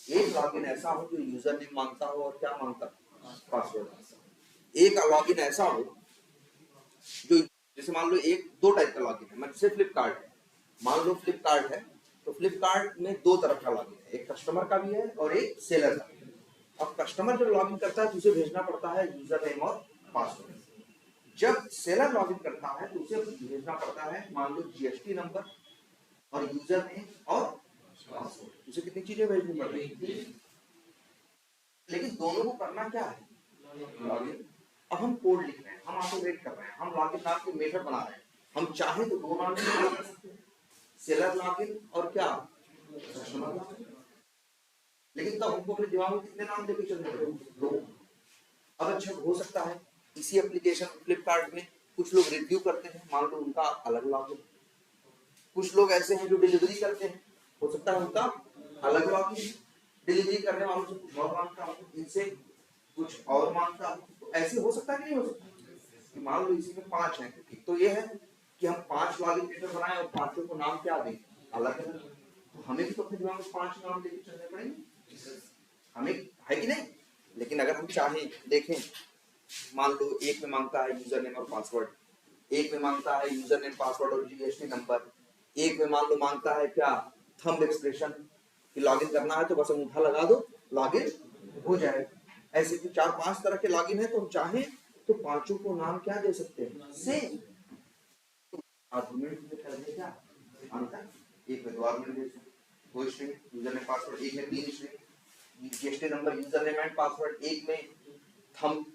एक लॉगिन ऐसा हो जो यूजर नेम मांगता हो और क्या मांगता? पासवर्ड। एक लॉगिन ऐसा हो जो जैसे मान लो एक दो टाइप का लॉगिन है, जैसे फ्लिपकार्ट है, मान लो फ्लिपकार्ट है तो फ्लिपकार्ट में दो तरह का लॉगिन है, एक कस्टमर का भी है और एक सेलर का भी है। अब कस्टमर जब लॉगिन करता है तो उसे भेजना पड़ता है यूजर नेम और पासवर्ड। जब सेलर लॉगिन करता है तो उसे भेजना पड़ता है मान लो जीएसटी नंबर और यूजर नेम और पासवर्ड। उसे कितनी चीजें भेजनी पड़ रही है, लेकिन दोनों को करना क्या है, लॉगिन। अब हम कोड लिख रहे हैं, हम ऑटोमेट कर रहे हैं, हम लॉगिन नाम के मेथड बना रहे हैं, हम चाहे तो दो नाम भी बना सकते हैं, सेलर लॉगिन और क्या कस्टमर लॉगिन। लेकिन तब हमको अपने दिमाग में कितने नाम लेके चलने पड़ेंगे, दो। अब अच्छा हो सकता है इसी एप्लीकेशन फ्लिपकार्ट में कुछ लोग रिव्यू करते हैं, मान लो उनका अलग लॉगिन, कुछ लोग ऐसे हैं जो डिलीवरी करते हैं, हो सकता है उनका अलग लॉगिन, डिलीवरी करने वालों से कुछ और मांगता हूँ, इनसे कुछ और मांगता हूँ। तो ऐसे हो सकता है कि नहीं हो सकता कि मान लो इसी में 5 हैं, तो ये है कि हम 5 लॉगिन पेपर बनाए और पांचों को नाम क्या दें, अलग अलग। तो हमें भी तो अपने दिमाग में 5 नाम लेके चलने पड़ेंगे, हमें है कि नहीं। लेकिन अगर हम चाहें, देखें, मान लो एक में मांगता है यूजर नेम और पासवर्ड, एक में मांगता है यूजर नेम पासवर्ड और जीएसटी नंबर, एक में मान लो मांगता है क्या थंब एक्सप्रेशन कि लॉगिन करना है तो बस अंगूठा लगा दो लॉगिन हो जाए। ऐसे तो 4-5 तरह के लॉगिन है, तो हम चाहें तो पांचों को नाम क्या दे सकते हैं, सेम आर्गुमेंट में करने क्या अंतर, एक में 2 आर्गुमेंट दे सकते, 2 स्ट्रिंग यूजर नेम पासवर्ड, एक में 3 string GST number user name and password, एक में थंब,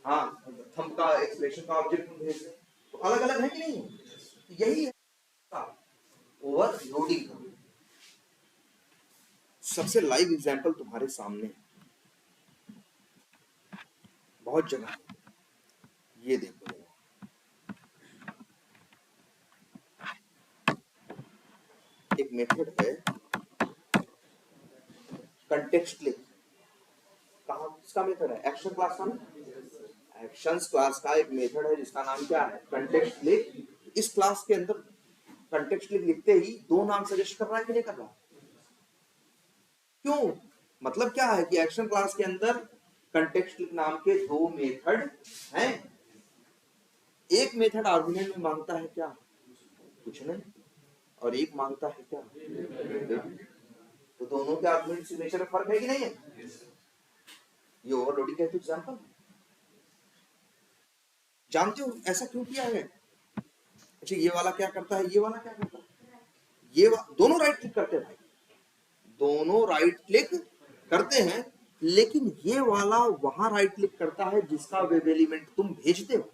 हाँ थंब का एक्सप्रेशन का ऑब्जेक्ट हम भेज दें, तो अलग अलग है कि नहीं है। यही है ओवरलोडिंग का सबसे लाइव एग्जांपल तुम्हारे सामने है, बहुत जगह। ये देखो, एक मेथड है कंटेक्स्ट क्लिक, कहां किसका मेथड है, एक्शन क्लास का ना, एक्शंस क्लास का एक मेथड है जिसका नाम क्या है, कंटेक्स्ट क्लिक। इस क्लास के अंदर कंटेक्स्ट क्लिक लिखते ही दो नाम सजेस्ट कर रहा है कि नहीं कर रहा, क्यों, मतलब क्या है कि एक्शन क्लास के अंदर कंटेक्स्ट क्लिक नाम के दो मेथड हैं। एक मेथड आर्गुमेंट में मांगता है क्या, कुछ नहीं, और एक मांगता है क्या, तो दोनों के आर्गुमेंट सिग्नेचर में फर्क है कि नहीं है। ये ओवरलोडिंग का एग्जांपल जानते हो ऐसा क्यों किया है। अच्छा ये वाला क्या करता है, ये वाला क्या करता है, दोनों राइट क्लिक करते हैं भाई, दोनों राइट क्लिक करते हैं, लेकिन ये वाला वहां राइट क्लिक करता है जिसका वेब एलिमेंट तुम भेजते हो,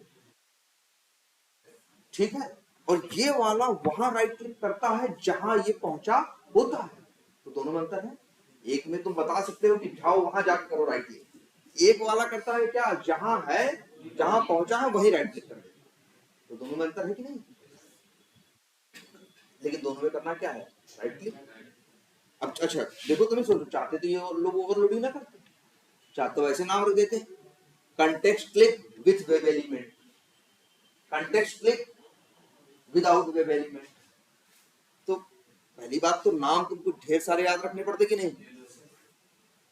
ठीक है, और ये वाला वहां राइट क्लिक करता है जहां ये पहुंचा होता है। तो दोनों में अंतर है, एक में तुम बता सकते हो कि जाओ वहां जाकर करो राइट क्लिक, एक वाला करता है क्या, जहां है, जहां पहुंचा है वही राइट क्लिक कर दे, तो दोनों में अंतर है कि नहीं। लेकिन दोनों में करना क्या है, राइट क्लिक। अब अच्छा देखो, तुम्हें सोचो, चाहते तो ये लोग ओवरलोडिंग ना करते, चाहते तो ऐसे नाम रख देते, context click with web element, context click without web element. तो पहली बात तो नाम तुमको ढेर सारे याद रखने पड़ते कि नहीं,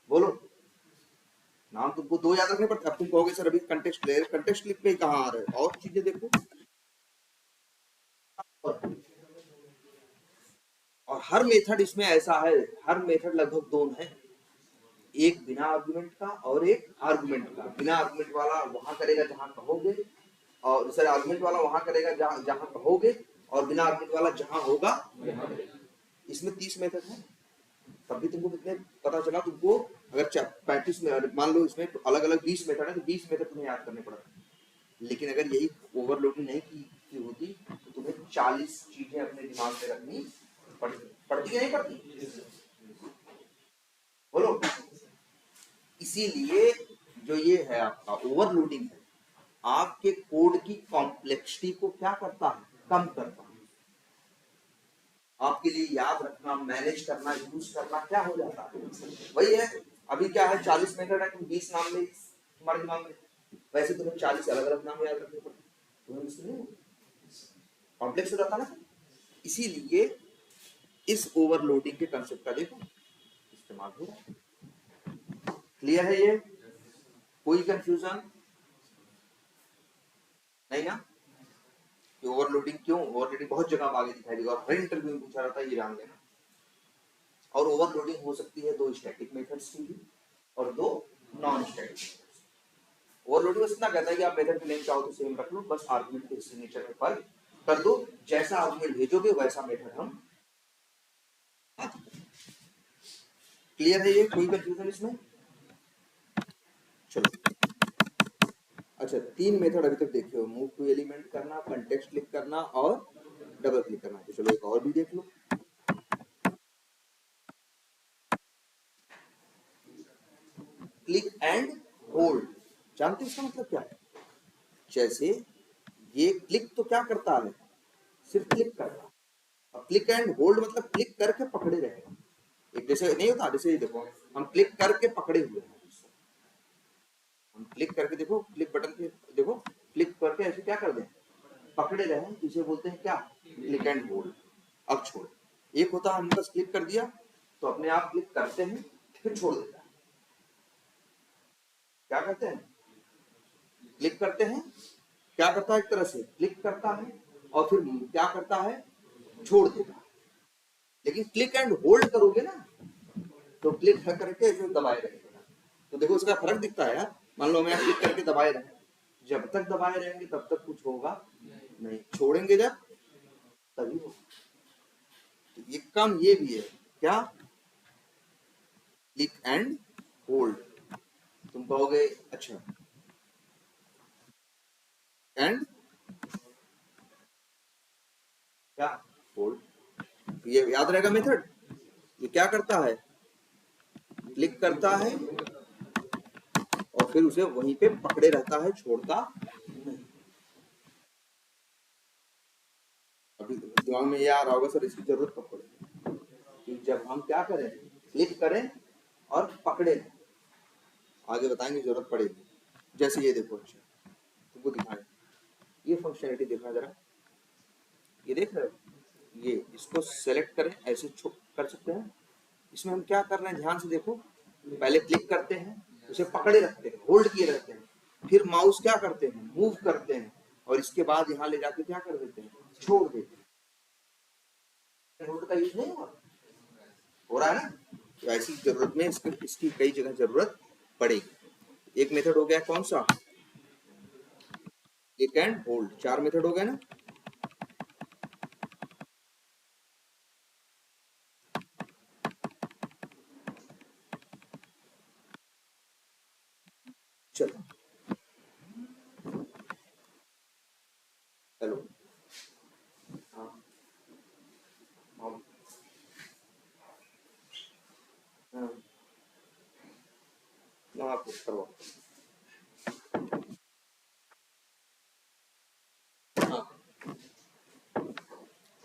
बोलो, नाम तुमको 2 याद रखने पड़ते। अब तुम कहोगे सर अभी कंटेक्स्ट क्लिक पे कहां आ रहे हो, और चीजें देखो, और हर मेथड इसमें ऐसा है, हर मेथड लगभग 2 है, एक बिना आर्गुमेंट का और एक आर्गुमेंट का। बिना आर्गुमेंट वाला वहां करेगा जहां कहोगे, और सर आर्गुमेंट वाला वहां करेगा जहां कहोगे, और बिना आर्गुमेंट वाला जहां होगा वहां करेगा। इसमें 30 मेथड है, तब भी तुमको कितने पता चला, तुमको अगर 35 में मान लो इसमें अलग अलग 20 मेथड है तो 20 मेथड तुम्हें याद करने पड़ेगा। लेकिन अगर यही ओवरलोडिंग नहीं की होती तो तुम्हें 40 चीजें अपने दिमाग में रखनी पड़ती नहीं पड़ती, बोलो। इसीलिए जो ये है आपका ओवरलोडिंग है, आपके कोड की कॉम्प्लेक्सिटी को क्या करता है, कम करता है। आपके लिए याद रखना, मैनेज करना, यूज करना क्या हो जाता है, वही है। अभी क्या है 40 मेथड है, तुम 20 नाम ले तुम्हारे दिमाग में, वैसे तुम्हें 40 अलग अलग नाम याद रखने पड़ते, तुम्हें मुश्किल नहीं कॉम्प्लेक्स हो जाता ना। इसीलिए इस ओवरलोडिंग के कंसेप्ट का देखो इस्तेमाल हो रहा है। क्लियर है ये, कोई कंफ्यूजन है ना कि ओवरलोडिंग क्यों, ओवरलोडिंग बहुत जगह आगे दिखाई देगा और हर इंटरव्यू में पूछा जाता है, ये जान लेना। और ओवरलोडिंग हो सकती है 2 स्टैटिक मेथड्स की भी और 2 नॉन स्टैटिक। ओवरलोडिंग बस इतना कहता है कि आप मेथड की नेम चाहो तो सेम रख लो, बस आर्गुमेंट के सिग्नेचर में फर्क कर दो, जैसा आर्गुमेंट भेजोगे वैसा मेथड हम। क्लियर है ये, कोई कंफ्यूजन इसमें? चलो अच्छा, 3 मेथड अभी तक देखे हो, मूव टू एलिमेंट करना, कंटेक्स्ट क्लिक करना और डबल क्लिक करना। तो चलो एक और भी देख लो। क्लिक एंड होल्ड, जानते हैं इसका मतलब क्या है? जैसे ये क्लिक तो क्या करता है, सिर्फ क्लिक करता है। अब क्लिक एंड होल्ड मतलब क्लिक करके पकड़े रहेगा। एक जैसे नहीं होता, जैसे ये देखो हम क्लिक करके पकड़े हुए हैं, हम क्लिक करके देखो, क्लिक बटन पे देखो, क्लिक करके ऐसे क्या कर दें, पकड़े रहे, इसे बोलते हैं क्या, क्लिक एंड होल्ड। अब छोड़, एक होता है हम बस क्लिक कर दिया तो अपने आप क्लिक करते हैं फिर छोड़ देता है। क्या करते हैं, क्लिक करते हैं, क्या करता है, एक तरह से क्लिक करता है और फिर क्या करता है, छोड़ देता है। लेकिन क्लिक एंड होल्ड करोगे ना तो क्लिक करके ऐसे दबाए रहेगा। तो देखो इसका फर्क दिखता है यार। मान लो मैं क्लिक करके दबाए रहे, जब तक दबाए रहेंगे तब तक कुछ होगा नहीं, छोड़ेंगे जब तभी होगा। तो ये काम ये भी है क्या, क्लिक एंड होल्ड। तुम कहोगे अच्छा एंड क्या, होल्ड। ये याद रहेगा मेथड। ये क्या करता है, क्लिक करता है और फिर उसे वहीं पे पकड़े रहता है, छोड़ता नहीं। अभी दिमाग में ये आ रहा होगा सर इसकी जरूरत कब पड़ेगी, कि जब हम क्या करें, क्लिक करें और पकड़े, आगे बताएंगे जरूरत पड़ेगी। जैसे ये देखो, अच्छा तुमको दिखाएं, ये फंक्शनलिटी देखना जरा, ये देख रहे हो, ये इसको सेलेक्ट करें, ऐसे कर सकते हैं। इसमें हम क्या कर रहे हैं, ध्यान से देखो, पहले क्लिक करते हैं, उसे पकड़े रखते हैं, होल्ड किए रहते हैं, फिर माउस क्या करते हैं, मूव करते हैं और इसके बाद यहाँ ले जाके क्या कर देते हैं, छोड़ देते हैं। होल्ड का यूज नहीं हो रहा है ना, तो ऐसी जरूरत में इसकी कई जगह जरूरत पड़ेगी। एक मेथड हो गया कौन सा, क्लिक एंड होल्ड। 4 मेथड हो गए ना। चलो हेलो, हाँ हाँ हाँ, आपको करवाओ। हाँ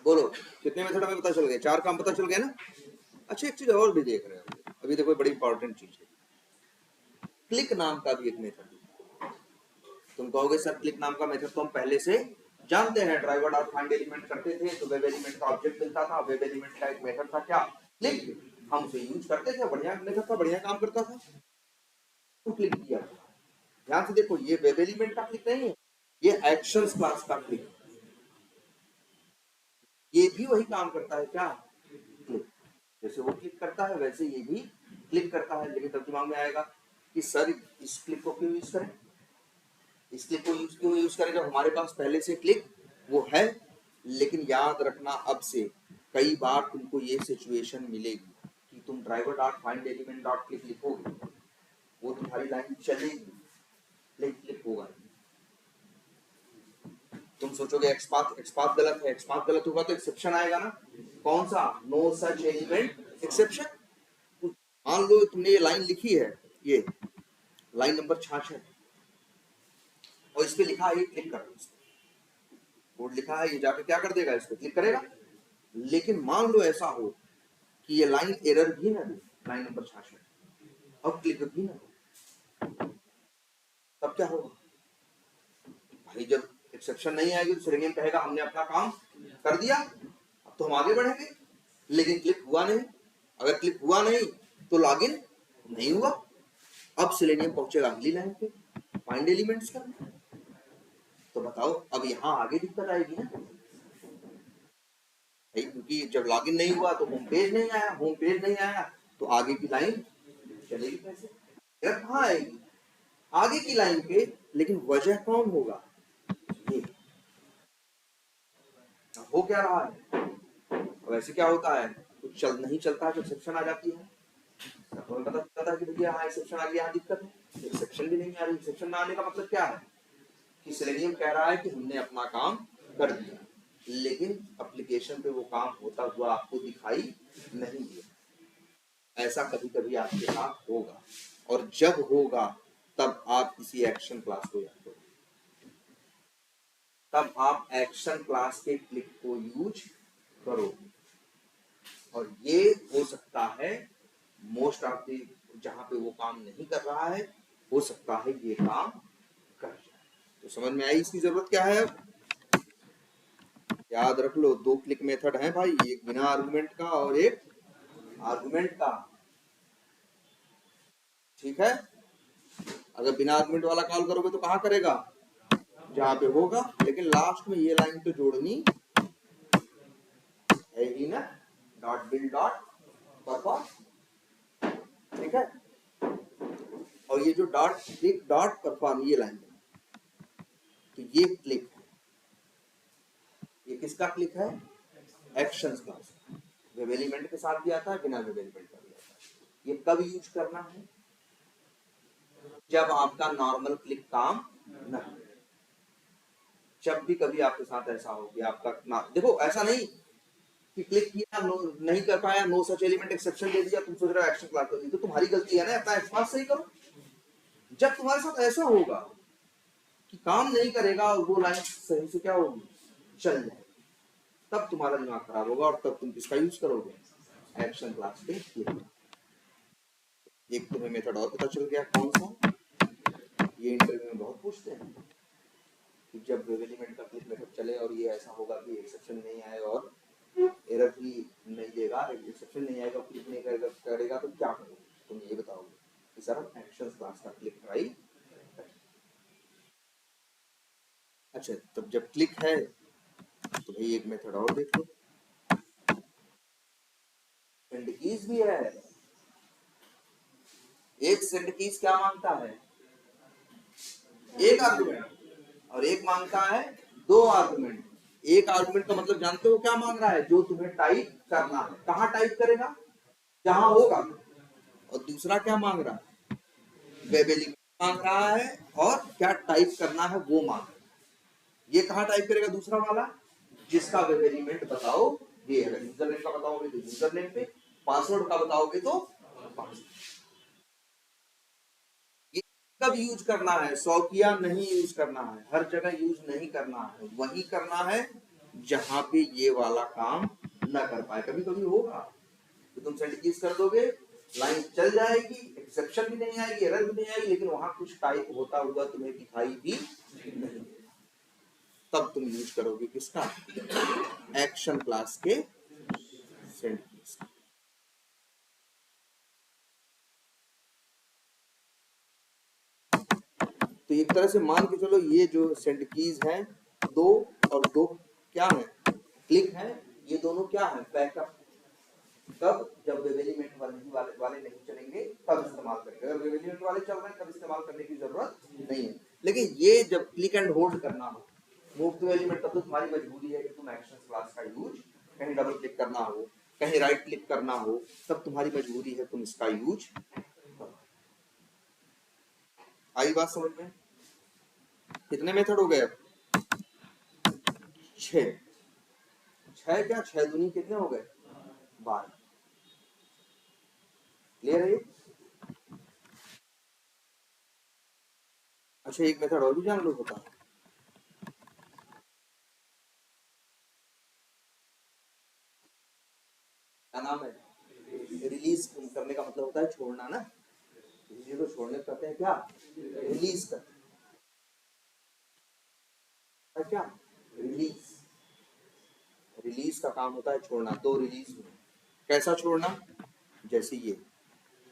बोलो, कितने मेथड हमें पता चल गए, 4 काम पता चल गए ना। अच्छा एक चीज और भी देख रहे हो, अभी देखो बड़ी इंपॉर्टेंट चीज है, क्लिक नाम का भी एक मेथड। तुम कहोगे सर क्लिक नाम का मेथड तो हम पहले से जानते हैं, ड्राइवर डॉट फाइंड एलिमेंट करते थे तो वेब एलिमेंट का ऑब्जेक्ट मिलता था, वेब एलिमेंट का एक मेथड था क्या, क्लिक, हम उसे यूज करते थे, बढ़िया मेथड था, बढ़िया काम करता था, तो क्लिक किया। ध्यान से देखो, ये वेब एलिमेंट का क्लिक नहीं है, ये एक्शंस क्लास का क्लिक, ये भी वही काम करता है क्या, क्लिक। जैसे वो क्लिक करता है वैसे ये भी क्लिक करता है। लेकिन तब दिमाग में आएगा कि सर इस क्लिक को क्यों यूज करें, इस क्लिक को क्यों यूज करें जब हमारे पास पहले से क्लिक वो है। लेकिन याद रखना, अब से कई बार तुमको ये सिचुएशन मिलेगी कि तुम driver dot find element dot click लिखोगे, वो तुम्हारी लाइन चलेगी लेकिन क्लिक होगा नहीं। तुम सोचोगे एक्सपाथ गलत है, एक्सपाथ गलत होगा तो एक्सेप्शन आएगा ना, कौन सा, नो सच एलिमेंट एक्सेप्शन। मान लो तुमने ये लाइन लिखी है, ये लाइन नंबर 66 और इस पे लिखा है क्लिक करो, कोड लिखा है, ये जाके क्या कर देगा, इस पे क्लिक करेगा। लेकिन मान लो ऐसा हो कि ये लाइन एरर भी ना दे, लाइन नंबर 66 और क्लिक भी ना हो, तब क्या होगा भाई, जब एक्सेप्शन नहीं आएगी तो सेलेनियम कहेगा हमने अपना काम कर दिया, अब तो हम आगे बढ़ेंगे। लेकिन क्लिक हुआ नहीं, अगर क्लिक हुआ नहीं तो लॉगिन नहीं हुआ। अब सेलेनियम पहुंचेगा अगली लाइन पे, फाइंड एलिमेंट्स करने। तो बताओ अब यहाँ आगे दिक्कत आएगी ना भाई, क्योंकि जब लॉगिन नहीं हुआ तो होम पेज नहीं आया, होम पेज नहीं आया तो आगे की लाइन चलेगी कैसे? एरर कहाँ आएगी? आगे की लाइन पे। लेकिन वजह कौन होगा? ये हो क्या रहा है? वैसे क्या होता है, कुछ चल नहीं चलता है तो एक्सेप्शन आ जाती है। तो पता चलता है कि भैया हाँ एक्सेप्शन आ गया, यहाँ दिक्कत है। एक्सेप्शन भी नहीं आ रही। एक्सेप्शन ना आने का मतलब क्या है कि सेलेनियम कह रहा है कि हमने अपना काम कर दिया, लेकिन एप्लीकेशन पे वो काम होता हुआ आपको दिखाई नहीं दिया। ऐसा कभी कभी आपके साथ होगा, और जब होगा तब आप किसी एक्शन क्लास को याद करो, तब आप एक्शन क्लास के क्लिक को यूज करो। और ये हो सकता है मोस्ट ऑफ द, जहां पे वो काम नहीं कर रहा है, हो सकता है ये काम कर जाए। तो समझ में आई इसकी जरूरत क्या है? अब याद रख लो, 2 क्लिक मेथड है भाई, एक बिना आर्गुमेंट का और एक आर्गुमेंट का। ठीक है, अगर बिना आर्गुमेंट वाला कॉल करोगे तो कहाँ करेगा? जहां पे होगा, लेकिन लास्ट में ये लाइन तो जोड़नी है ही ना, डॉट बिल डॉट परफॉर्म। ठीक है, और ये जो डॉट क्लिक डॉट परफॉर्म ये लाइन है, तो ये क्लिक है, ये किसका क्लिक है? Actions class. वेब एलिमेंट के साथ भी आता है, बिना वेब एलिमेंट का भी आता है। ये कब यूज करना है? जब आपका नॉर्मल क्लिक काम न करे। जब भी कभी आपके साथ ऐसा हो कि आपका देखो ऐसा नहीं कि क्लिक किया नहीं कर पाया, नो सच एलिमेंट एक्सेप्शन दे दिया, तुम सोच रहे हो एक्शन क्लास कर दी, तो तुम्हारी गलती है ना, अपना एक्सपांस सही करो। जब तुम्हारे साथ ऐसा होगा कि काम नहीं करेगा और वो लाइन सही से क्या होगी, चल जाएगी, तब तुम्हारा दिमाग खराब होगा और तब तुम किसका यूज करोगे? एक्शन क्लास पे क्लिक। एक तुम्हें मेथड और पता चल गया, कौन सा? ये इंटरव्यू में बहुत पूछते हैं कि जब वेब एलिमेंट का क्लिक मेथड चले और ये ऐसा होगा कि एक्सेप्शन नहीं आए और एरर भी नहीं देगा, एक्सेप्शन नहीं आएगा, क्लिक नहीं करेगा तो क्या करोगे? तुम ये बताओगे कि सर हम एक्शन क्लास का क्लिक ट्राई। अच्छा, तब जब क्लिक है तो भाई एक मेथड और देख लो, सेंड कीज भी है। एक सेंड कीज क्या मांगता है? एक आर्गुमेंट, और एक मांगता है 2 आर्गुमेंट। एक आर्गुमेंट का मतलब जानते हो क्या मांग रहा है? जो तुम्हें टाइप करना है। कहाँ टाइप करेगा? जहां होगा। और दूसरा क्या मांग रहा है? वेब एलिमेंट मांग रहा है, और क्या टाइप करना है वो मांग रहा है। ये कहाँ टाइप करेगा दूसरा वाला? जिसका वेब एलिमेंट बताओ ये। अगर यूजर नेम का बताओगे तो यूजर नेम पे, पासवर्ड का बताओगे तो पासवर्ड। ये कब यूज करना है? शौकिया नहीं यूज करना है, हर जगह यूज नहीं करना है, वही करना है जहां पे ये वाला काम न कर पाए। कभी कभी होगा तो तुम सेंड कीज कर दोगे, लाइन चल जाएगी, एक्सेप्शन भी नहीं आएगी, एरर भी नहीं आएगी, लेकिन वहां कुछ टाइप होता हुआ तुम्हें दिखाई भी नहीं देगा। तब तुम यूज करोगे किसका? एक्शन क्लास के सेंड कीज। तो एक तरह से मान के चलो, ये जो सेंड कीज है 2 और 2 क्या है? क्लिक है। ये दोनों क्या है? बैकअप। कब? जब वेब एलिमेंट वाले नहीं चलेंगे तब इस्तेमाल करेंगे। अगर वेब एलिमेंट वाले चल रहे हैं तब इस्तेमाल करने की जरूरत नहीं है। लेकिन ये जब क्लिक एंड होल्ड करना हो, मूव टू एलिमेंट, तब तो तुम्हारी मजबूरी है कि तुम एक्शन क्लास का यूज, कहीं डबल क्लिक करना हो, कहीं राइट क्लिक करना हो, तब तुम्हारी मजबूरी है तुम इसका यूज करो। आई बात समझ में? कितने मेथड हो गए अब? 6। 6 क्या, 6 दूनी कितने हो गए? 12। क्लियर है ये? अच्छा, एक मेथड और भी जान लो होता है। क्या नाम है? रिलीज करने का मतलब होता है छोड़ना ना। किसी को छोड़ने कहते हैं क्या? रिलीज करते हैं क्या? रिलीज। रिलीज का काम होता है छोड़ना। तो रिलीज में कैसा छोड़ना? जैसे ये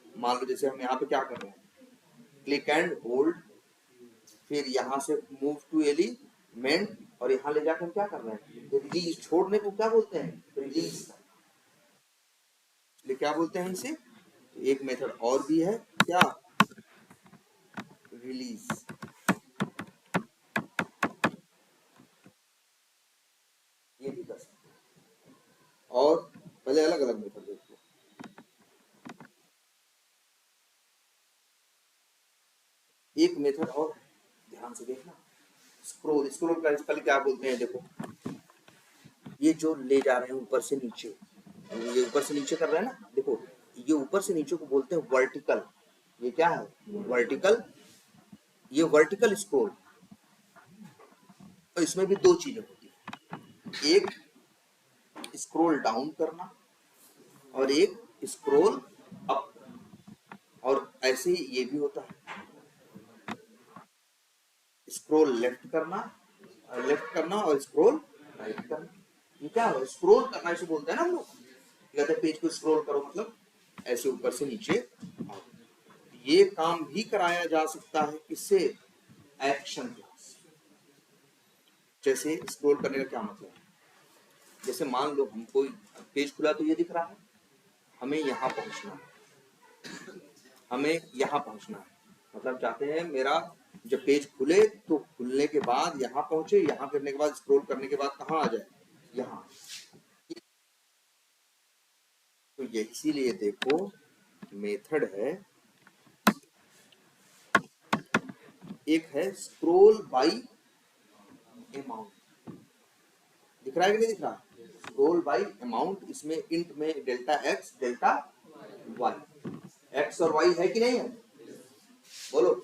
मान लो, जैसे हम यहाँ पे क्या कर रहे हैं, क्लिक एंड होल्ड, फिर यहाँ से मूव टू एलिमेंट, मेंट, और यहाँ ले जाकर हम क्या कर रहे हैं, रिलीज, छोड़ने को क्या बोलते हैं, रिलीज। इसलिए क्या बोलते हैं इसे, एक मेथड और भी है क्या, रिलीज। ये भी कर सकते हैं, और पहले अलग अलग मेथड देखो। एक मेथड और ध्यान से देखना, स्क्रोल। स्क्रोल का पहले क्या बोलते हैं, देखो ये जो ले जा रहे हैं ऊपर से नीचे, ये ऊपर से नीचे कर रहे हैं ना, देखो ये ऊपर से नीचे को बोलते हैं वर्टिकल। ये क्या है, वर्टिकल। ये वर्टिकल स्क्रोल, तो इसमें भी दो चीजें होती है, एक स्क्रोल डाउन करना और एक स्क्रोल अप। और ऐसे ही ये भी होता है, स्क्रोल लेफ्ट करना और स्क्रोल राइट करना। ये क्या है, स्क्रोल करना इसे बोलते हैं ना हम लोग, कहते हैं पेज को स्क्रोल करो, मतलब ऐसे ऊपर से नीचे आओ। ये काम भी कराया जा सकता है किससे, एक्शन क्लास। जैसे स्क्रोल करने का क्या मतलब है, जैसे मान लो हम कोई पेज खुला तो ये दिख रहा है, हमें यहाँ पहुंचना है, हमें यहाँ पहुंचना है, मतलब चाहते हैं मेरा जब पेज खुले तो खुलने के बाद यहाँ पहुंचे, यहाँ करने के बाद स्क्रॉल करने के बाद कहाँ आ जाए, यहाँ। तो ये इसीलिए देखो मेथड है, एक है स्क्रॉल बाय अमाउंट, दिख रहा है कि नहीं दिख रहा, स्क्रॉल बाय अमाउंट। इसमें इंट में delta x delta y, x और वाई है कि नहीं है, बोलो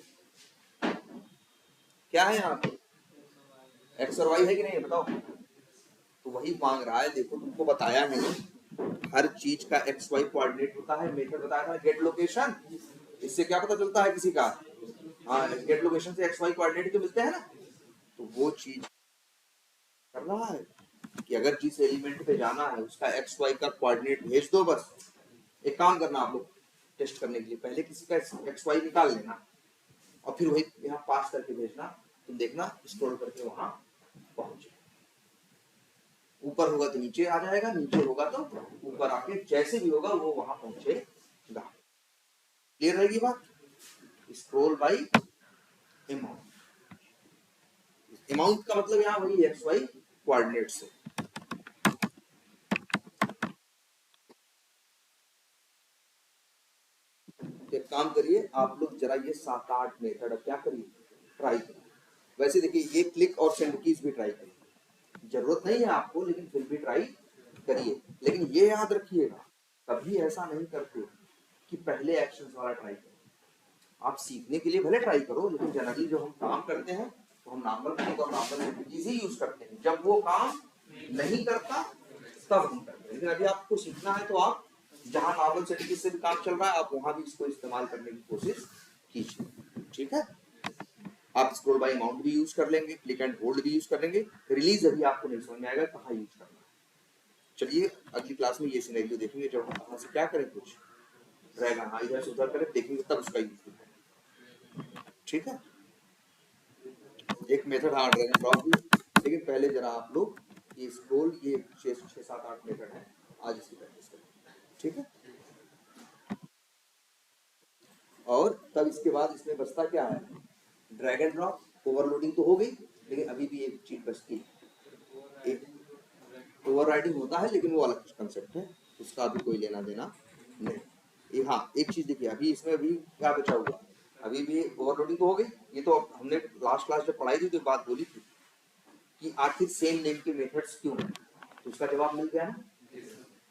क्या है यहाँ पे, एक्स और वाई है कि नहीं है, बताओ। तो वही मांग रहा है, देखो तुमको बताया है हर चीज का एक्स वाई कोऑर्डिनेट होता है, मेथड बताया था गेट लोकेशन। इससे क्या पता चलता है किसी का, हाँ गेट लोकेशन से एक्स वाई कोऑर्डिनेट तो मिलते हैं ना। तो वो चीज कर रहा है कि अगर जिस एलिमेंट पे जाना है उसका एक्स वाई का कोऑर्डिनेट भेज दो बस। एक काम करना आप लोग टेस्ट करने के लिए, पहले किसी का एक्स वाई निकाल लेना और फिर वही यहाँ पास करके भेजना, तुम देखना स्क्रॉल करके वहां पहुंचे। ऊपर होगा तो नीचे आ जाएगा, नीचे होगा तो ऊपर आके, जैसे भी होगा वो वहां पहुंचेगा। क्लियर रहेगी बात, स्क्रॉल बाय अमाउंट। अमाउंट का मतलब यहाँ वही एक्स वाई कोऑर्डिनेट से। एक काम करिए आप लोग जरा ये 7-8 मेथड क्या करिए, ट्राई करिए। वैसे देखिए ये क्लिक और सेंड कीज भी ट्राई करिए, जरूरत नहीं है आपको लेकिन फिर भी ट्राई करिए। लेकिन ये याद रखिएगा कभी ऐसा नहीं करते कि पहले एक्शन वाला ट्राई करो। आप सीखने के लिए भले ट्राई करो, लेकिन जनरली जो हम काम करते हैं तो हम नॉर्मल क्लिक और नॉर्मल इजी यूज करते हैं, जब वो काम नहीं करता तब हम करते हैं। लेकिन अभी आपको सीखना है तो आप जहां नॉर्मल सेटिंग से भी काम चल रहा है आप वहां भी इसको इस्तेमाल करने की कोशिश कीजिए, ठीक है। आप स्क्रॉल बाय अमाउंट भी यूज कर लेंगे, क्लिक एंड होल्ड भी यूज कर लेंगे, रिलीज अभी आपको नहीं समझ में आएगा कहाँ यूज करना है। चलिए अगली क्लास में ये सिनेरियो देखेंगे जब हम कहाँ से क्या करें, कुछ रहेगा हाँ इधर से उधर करें, देखेंगे तब उसका यूज करेंगे, ठीक है। एक मेथड हाँ ड्रैग एंड ड्रॉप भी, लेकिन पहले जरा आप लोग ये स्क्रॉल, ये 6-7-8 मेथड है, आज इसकी प्रैक्टिस करें, ठीक है। और तब इसके बाद इसमें बचता क्या है, ड्रैग एंड ड्रॉप। ओवरलोडिंग तो हो गई, लेकिन अभी भी एक चीज बचती है, एक ओवरराइडिंग होता है लेकिन वो अलग कंसेप्ट है, उसका अभी कोई लेना देना नहीं। ये हाँ एक चीज देखिए, अभी इसमें अभी क्या बचा हुआ, अभी भी ओवरलोडिंग तो हो गई। ये तो हमने लास्ट क्लास जब पढ़ाई थी तो बात बोली थी कि आखिर सेम नेम के मेथड्स क्यों हैं, तो उसका जवाब मिल गया ना।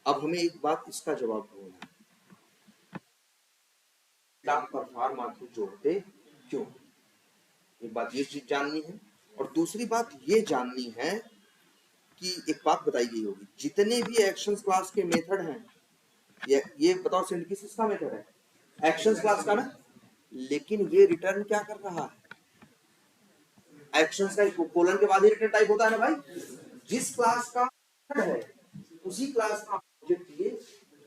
अब हमें एक बात इसका जवाब ढूंढना है, परफॉर्म आखिर जोड़ते क्यों, एक बात ये चीज जाननी है। और दूसरी बात ये जाननी है कि एक बात बताई गई होगी, जितने भी एक्शंस क्लास के मेथड हैं, ये बताओ सिंथेसिस किसका मेथड है, एक्शंस क्लास का ना। लेकिन ये रिटर्न क्या कर रहा है, एक्शंस का कोलन के बाद ही रिटर्न टाइप होता है ना भाई। जिस क्लास का है उसी क्लास का ऑब्जेक्ट ये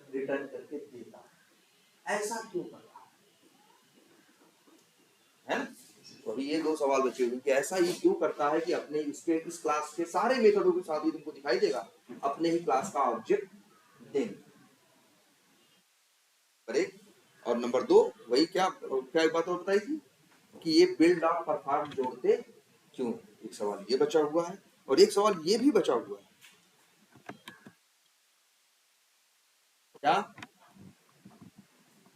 रिटर्न करके देता है, ऐसा क्यों कर रहा है ना। तो अभी ये दो सवाल बचे हुए कि ऐसा ये क्यों करता है कि अपने इसके इस क्लास के सारे मेथडों के साथ ही तुमको दिखाई देगा अपने ही क्लास का ऑब्जेक्ट देंगे। और नंबर 2 वही क्या क्या एक बात और बताई थी कि ये बिल्ड ऑफ परफॉर्म जोड़ते क्यों, एक सवाल ये बचा हुआ है और एक सवाल ये भी बचा हुआ है क्या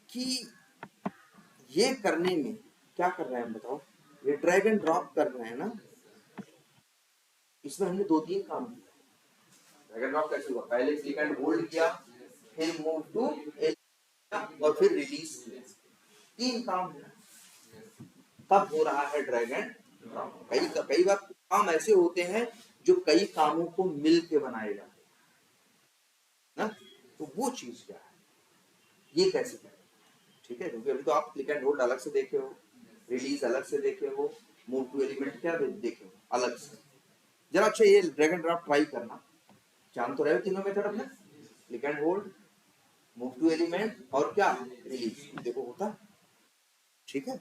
कि ये करने में क्या कर रहे हैं बताओ, ये ड्रैग एंड ड्रॉप कर रहे हैं ना, इसमें हमने 2-3 काम किया। ड्रैग एंड ड्रॉप कैसे हुआ, पहले क्लिक एंड होल्ड किया, फिर मूव टू और फिर रिलीज किया, 3 काम तब हो रहा है ड्रैग एंड ड्रॉप। कई बार काम ऐसे होते हैं जो कई कामों को मिल के बनाए जाते हैं ना, तो वो चीज क्या है, ये कैसे करें, ठीक है, क्योंकि अभी तो आप क्लिक एंड होल्ड अलग से देखे हो, रिलीज अलग से देखे हो, मूव टू एलिमेंट क्या देखे हो अलग से। जरा अच्छा ये ड्रैग एंड ड्रॉप ट्राई करना, जान तो रहे हो तीनों मेथड अपने, click and hold, move to element और क्या रिलीज, देखो होता, ठीक है।